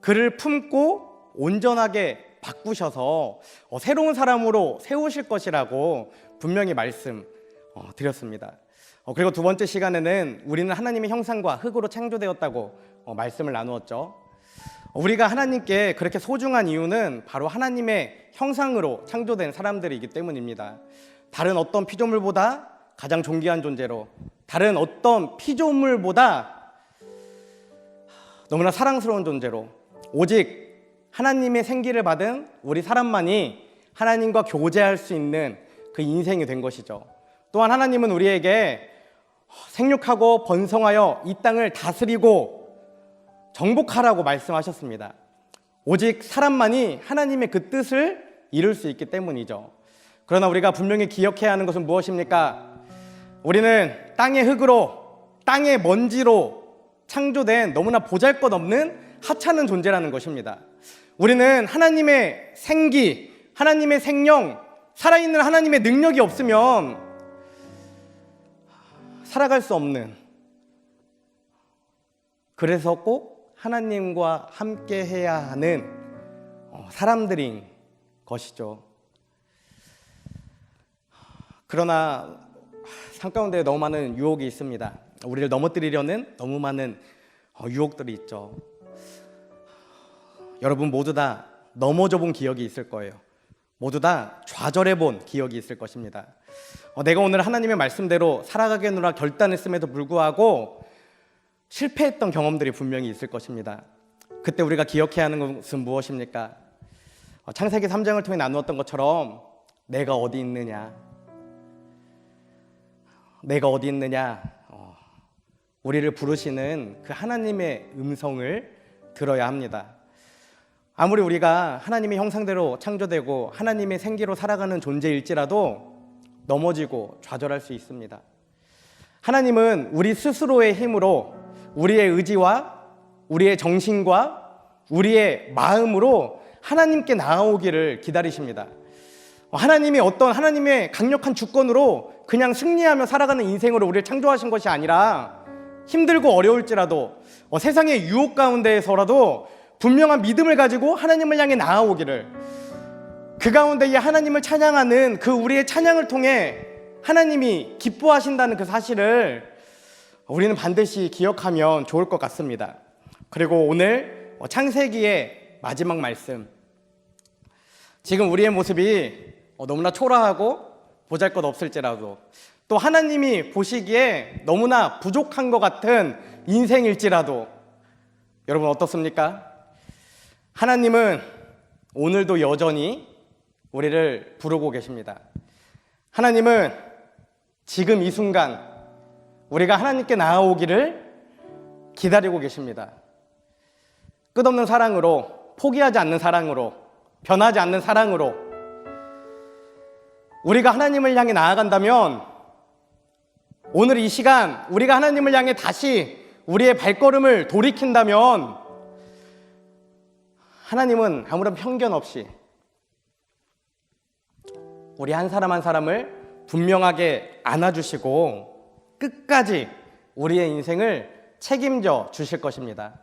그를 품고 온전하게 바꾸셔서 새로운 사람으로 세우실 것이라고 분명히 말씀 드렸습니다. 그리고 두 번째 시간에는 우리는 하나님의 형상과 흙으로 창조되었다고 말씀을 나누었죠. 우리가 하나님께 그렇게 소중한 이유는 바로 하나님의 형상으로 창조된 사람들이기 때문입니다. 다른 어떤 피조물보다 가장 존귀한 존재로, 다른 어떤 피조물보다 너무나 사랑스러운 존재로, 오직 하나님의 생기를 받은 우리 사람만이 하나님과 교제할 수 있는 그 인생이 된 것이죠. 또한 하나님은 우리에게 생육하고 번성하여 이 땅을 다스리고 정복하라고 말씀하셨습니다. 오직 사람만이 하나님의 그 뜻을 이룰 수 있기 때문이죠. 그러나 우리가 분명히 기억해야 하는 것은 무엇입니까? 우리는 땅의 흙으로, 땅의 먼지로 창조된 너무나 보잘것없는 하찮은 존재라는 것입니다. 우리는 하나님의 생기, 하나님의 생명, 살아있는 하나님의 능력이 없으면 살아갈 수 없는, 그래서 꼭 하나님과 함께 해야 하는 사람들인 것이죠. 그러나 삶 가운데 너무 많은 유혹이 있습니다. 우리를 넘어뜨리려는 너무 많은 유혹들이 있죠. 여러분 모두 다 넘어져 본 기억이 있을 거예요. 모두 다 좌절해 본 기억이 있을 것입니다. 내가 오늘 하나님의 말씀대로 살아가겠노라 결단했음에도 불구하고 실패했던 경험들이 분명히 있을 것입니다. 그때 우리가 기억해야 하는 것은 무엇입니까? 창세기 3장을 통해 나누었던 것처럼 내가 어디 있느냐, 내가 어디 있느냐, 우리를 부르시는 그 하나님의 음성을 들어야 합니다. 아무리 우리가 하나님의 형상대로 창조되고 하나님의 생기로 살아가는 존재일지라도 넘어지고 좌절할 수 있습니다. 하나님은 우리 스스로의 힘으로, 우리의 의지와 우리의 정신과 우리의 마음으로 하나님께 나아오기를 기다리십니다. 하나님이 어떤 하나님의 강력한 주권으로 그냥 승리하며 살아가는 인생으로 우리를 창조하신 것이 아니라 힘들고 어려울지라도 세상의 유혹 가운데에서라도 분명한 믿음을 가지고 하나님을 향해 나아오기를, 그 가운데에 하나님을 찬양하는 그 우리의 찬양을 통해 하나님이 기뻐하신다는 그 사실을 우리는 반드시 기억하면 좋을 것 같습니다. 그리고 오늘 창세기의 마지막 말씀, 지금 우리의 모습이 너무나 초라하고 보잘것없을지라도 또 하나님이 보시기에 너무나 부족한 것 같은 인생일지라도 여러분 어떻습니까? 하나님은 오늘도 여전히 우리를 부르고 계십니다. 하나님은 지금 이 순간 우리가 하나님께 나아오기를 기다리고 계십니다. 끝없는 사랑으로, 포기하지 않는 사랑으로, 변하지 않는 사랑으로 우리가 하나님을 향해 나아간다면 오늘 이 시간 우리가 하나님을 향해 다시 우리의 발걸음을 돌이킨다면 하나님은 아무런 편견 없이 우리 한 사람 한 사람을 분명하게 안아주시고 끝까지 우리의 인생을 책임져 주실 것입니다.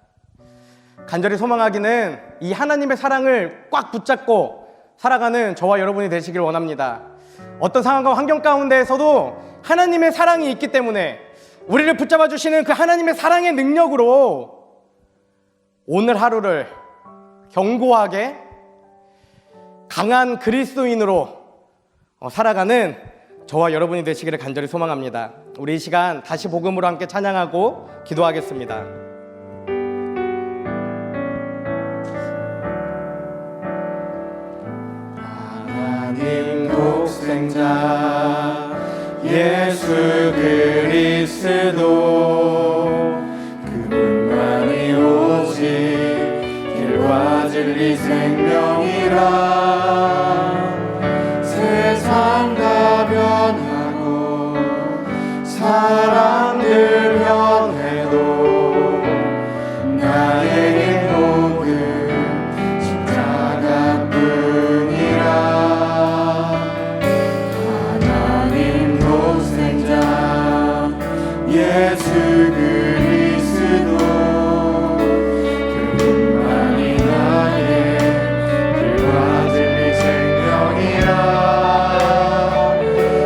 간절히 소망하기는 이 하나님의 사랑을 꽉 붙잡고 살아가는 저와 여러분이 되시길 원합니다. 어떤 상황과 환경 가운데에서도 하나님의 사랑이 있기 때문에 우리를 붙잡아 주시는 그 하나님의 사랑의 능력으로 오늘 하루를 견고하게 강한 그리스도인으로 살아가는 저와 여러분이 되시기를 간절히 소망합니다. 우리 이 시간 다시 복음으로 함께 찬양하고 기도하겠습니다. 하나님 독생자 예수 그리스도 그분만이 오직 길과 진리 생명이라 세상 다 변하고 사람들 변해도 나의 행복은 십자가뿐이라 하나님 독생자 예수 그리스도 그분만이 나의 길과 진리 생명이라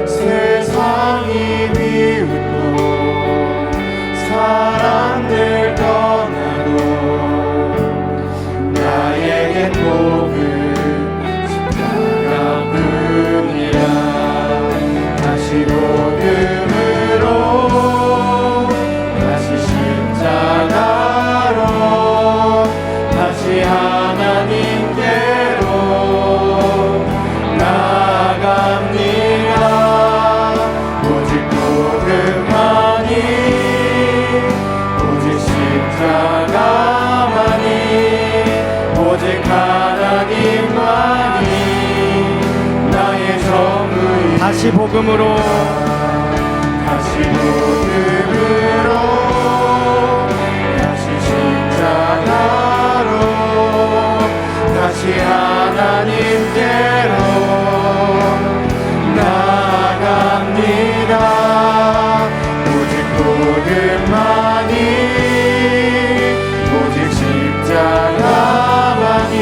세상이 비웃고 사람들 떠나도 나의 행복은 십자가뿐이라 다시 복음으로 다시 십자가로 다시 하나님께로 나아갑니다. 오직 복음만이 오직 십자가만이 오직 하나님만이 나의 전부인 다시 복음으로 다시 복음으로 다시 십자가로 다시 하나님께로 나아갑니다. 오직 복음만이 오직 십자가만이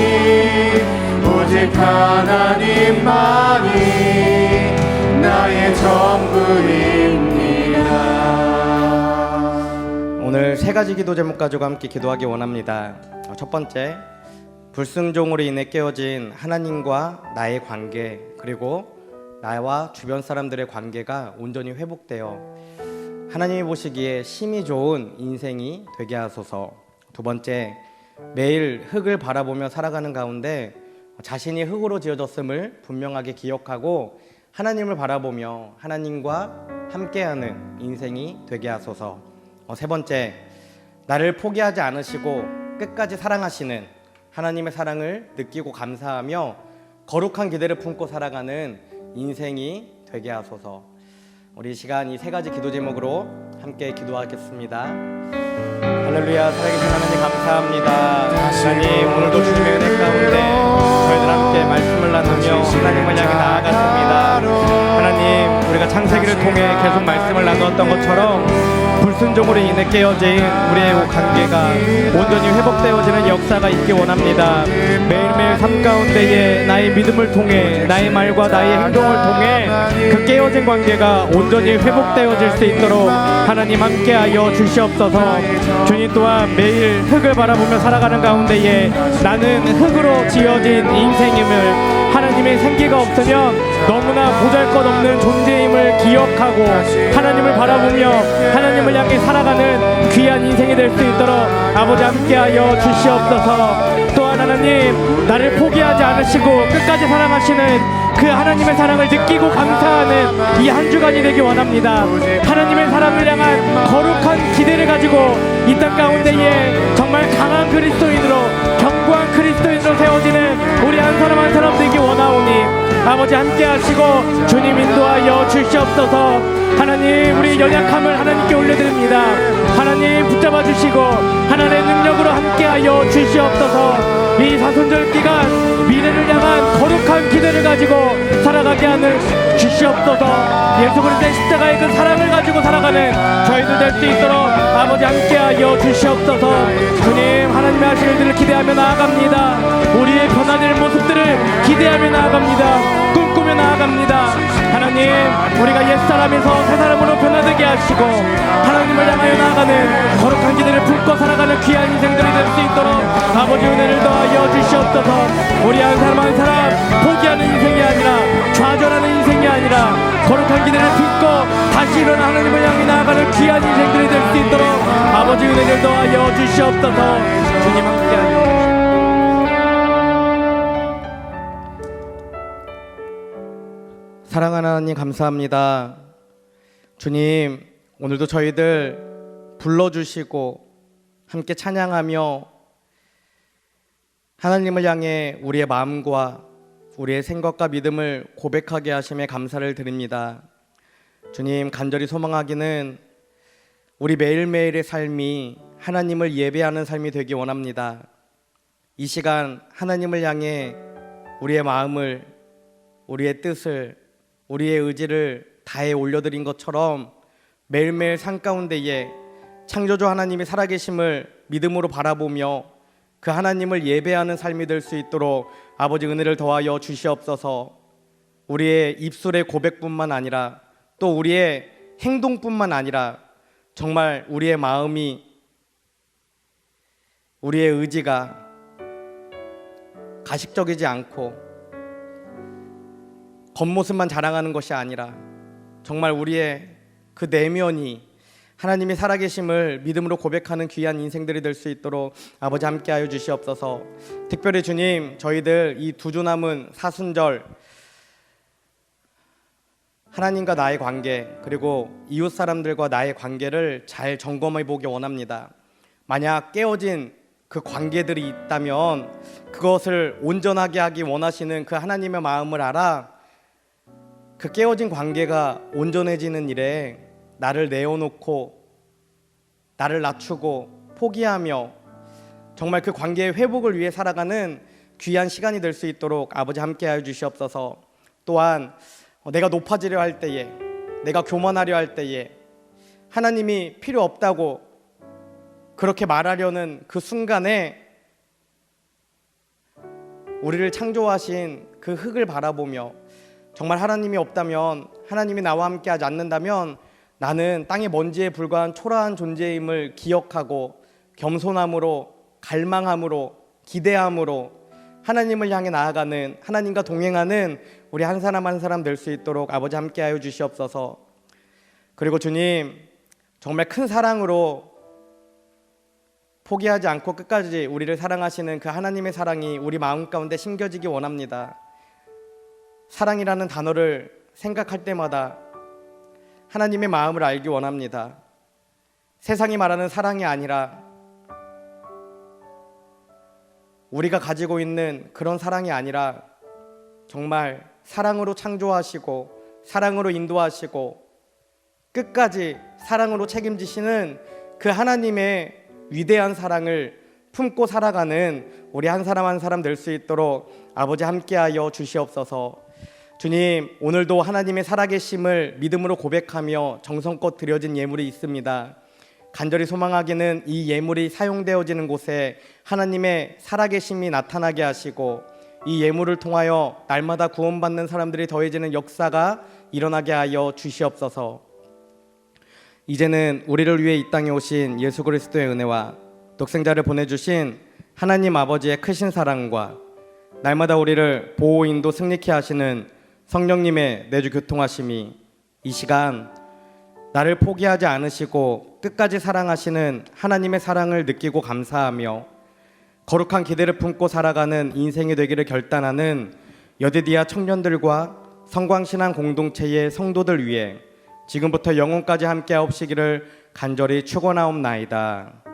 오직 하나님만이 나의 전부입니다. 오늘 세 가지 기도 제목 가지고 함께 기도하기 원합니다. 첫 번째, 불순종으로 인해 깨어진 하나님과 나의 관계, 그리고 나와 주변 사람들의 관계가 온전히 회복되어 하나님이 보시기에 심히 좋은 인생이 되게 하소서. 두 번째, 매일 흙을 바라보며 살아가는 가운데 자신이 흙으로 지어졌음을 분명하게 기억하고 하나님을 바라보며 하나님과 함께하는 인생이 되게 하소서. 세 번째, 나를 포기하지 않으시고 끝까지 사랑하시는 하나님의 사랑을 느끼고 감사하며 거룩한 기대를 품고 살아가는 인생이 되게 하소서. 우리 이 시간 이 세 가지 기도 제목으로 함께 기도하겠습니다. 할렐루야. 살아계신 하나님 감사합니다. 하나님, 오늘도 주님의 은혜 가운데 저희들 함께 말씀을 나누며 하나님을 향해 나아갔습니다. 하나님, 우리가 창세기를 통해 계속 말씀을 나누었던 것처럼 불순종으로 인해 깨어진 우리의 관계가 온전히 회복되어지는 역사가 있기 원합니다. 매일매일 삶 가운데에 나의 믿음을 통해 나의 말과 나의 행동을 통해 그 깨어진 관계가 온전히 회복되어질 수 있도록 하나님 함께하여 주시옵소서. 주님 또한 매일 흙을 바라보며 살아가는 가운데에 나는 흙으로 지어진 인생임을, 하나님의 생기가 없으면 너무나 보잘것없는 존재임을 기억하고 하나님을 바라보며 하나님을 향해 살아가는 귀한 인생이 될 수 있도록 아버지 함께하여 주시옵소서. 또한 하나님, 나를 포기하지 않으시고 끝까지 사랑하시는 그 하나님의 사랑을 느끼고 감사하는 이 한 주간이 되기 원합니다. 하나님의 사랑을 향한 거룩한 기대를 가지고 이 땅 가운데에 정말 강한 그리스도인으로, 견고한 그리스도인으로 세워지는 우리 한 사람 한 사람 되기 원하오니 아버지 함께 하시고 주님 인도하여 주시옵소서. 하나님, 우리 연약함을 하나님께 올려드립니다. 하나님 붙잡아 주시고 하나님의 능력으로 함께하여 주시옵소서. 이 사순절 기간 미래를 향한 거룩한 기대를 가지고 살아가게 하는 주시옵소서. 예수 그리스도의 십자가의 그 사랑을 가지고 살아가는 저희들 될 수 있도록 아버지 함께하여 주시옵소서. 주님, 하나님의 하실 일들을 기대하며 나아갑니다. 우리의 변화될 모습들을 기대하며 나아갑니다. 꿈꾸며 나아갑니다. 하나님, 우리가 옛사람에서 새사람으로 변화되게 하시고 하나님을 향하여 나아가는 거룩한 기대를 품고 살아가는 귀한 인생들이 될 수 있도록 아버지 은혜를 더하여 주시옵소서. 우리 한 사람 한 사람 포기하는 인생이 아니라 좌절하는 인생이 아니라 거룩한 기대를 품고 다시 일어나 하나님을 향해 나아가는 귀한 인생들이 될 수 있도록 아버지 은혜를 더하여 주시옵소서. 주님 함께하여 사랑하는 하나님 감사합니다. 주님, 오늘도 저희들 불러주시고 함께 찬양하며 하나님을 향해 우리의 마음과 우리의 생각과 믿음을 고백하게 하심에 감사를 드립니다. 주님, 간절히 소망하기는 우리 매일매일의 삶이 하나님을 예배하는 삶이 되기 원합니다. 이 시간 하나님을 향해 우리의 마음을, 우리의 뜻을, 우리의 의지를 다해 올려드린 것처럼 매일매일 삶 가운데에 창조주 하나님이 살아계심을 믿음으로 바라보며 그 하나님을 예배하는 삶이 될 수 있도록 아버지 은혜를 더하여 주시옵소서. 우리의 입술의 고백뿐만 아니라 또 우리의 행동뿐만 아니라 정말 우리의 마음이, 우리의 의지가 가식적이지 않고 겉모습만 자랑하는 것이 아니라 정말 우리의 그 내면이 하나님이 살아계심을 믿음으로 고백하는 귀한 인생들이 될 수 있도록 아버지 함께하여 주시옵소서. 특별히 주님, 저희들 이 두 주 남은 사순절 하나님과 나의 관계, 그리고 이웃 사람들과 나의 관계를 잘 점검해 보기 원합니다. 만약 깨어진 그 관계들이 있다면 그것을 온전하게 하기 원하시는 그 하나님의 마음을 알아 그 깨어진 관계가 온전해지는 일에 나를 내어놓고 나를 낮추고 포기하며 정말 그 관계의 회복을 위해 살아가는 귀한 시간이 될 수 있도록 아버지 함께하여 주시옵소서. 또한 내가 높아지려 할 때에, 내가 교만하려 할 때에 하나님이 필요 없다고 그렇게 말하려는 그 순간에 우리를 창조하신 그 흙을 바라보며 정말 하나님이 없다면, 하나님이 나와 함께하지 않는다면 나는 땅의 먼지에 불과한 초라한 존재임을 기억하고 겸손함으로, 갈망함으로, 기대함으로 하나님을 향해 나아가는, 하나님과 동행하는 우리 한 사람 한 사람 될 수 있도록 아버지 함께하여 주시옵소서. 그리고 주님, 정말 큰 사랑으로 포기하지 않고 끝까지 우리를 사랑하시는 그 하나님의 사랑이 우리 마음 가운데 심겨지기 원합니다. 사랑이라는 단어를 생각할 때마다 하나님의 마음을 알기 원합니다. 세상이 말하는 사랑이 아니라 우리가 가지고 있는 그런 사랑이 아니라 정말 사랑으로 창조하시고 사랑으로 인도하시고 끝까지 사랑으로 책임지시는 그 하나님의 위대한 사랑을 품고 살아가는 우리 한 사람 한 사람 될 수 있도록 아버지 함께하여 주시옵소서. 주님, 오늘도 하나님의 살아계심을 믿음으로 고백하며 정성껏 드려진 예물이 있습니다. 간절히 소망하기는 이 예물이 사용되어지는 곳에 하나님의 살아계심이 나타나게 하시고 이 예물을 통하여 날마다 구원받는 사람들이 더해지는 역사가 일어나게 하여 주시옵소서. 이제는 우리를 위해 이 땅에 오신 예수 그리스도의 은혜와 독생자를 보내주신 하나님 아버지의 크신 사랑과 날마다 우리를 보호 인도 승리케 하시는 성령님의 내주 교통하심이 이 시간 나를 포기하지 않으시고 끝까지 사랑하시는 하나님의 사랑을 느끼고 감사하며 거룩한 기대를 품고 살아가는 인생이 되기를 결단하는 여디디아 청년들과 성광신앙 공동체의 성도들 위해 지금부터 영원까지 함께하옵시기를 간절히 축원하옵나이다.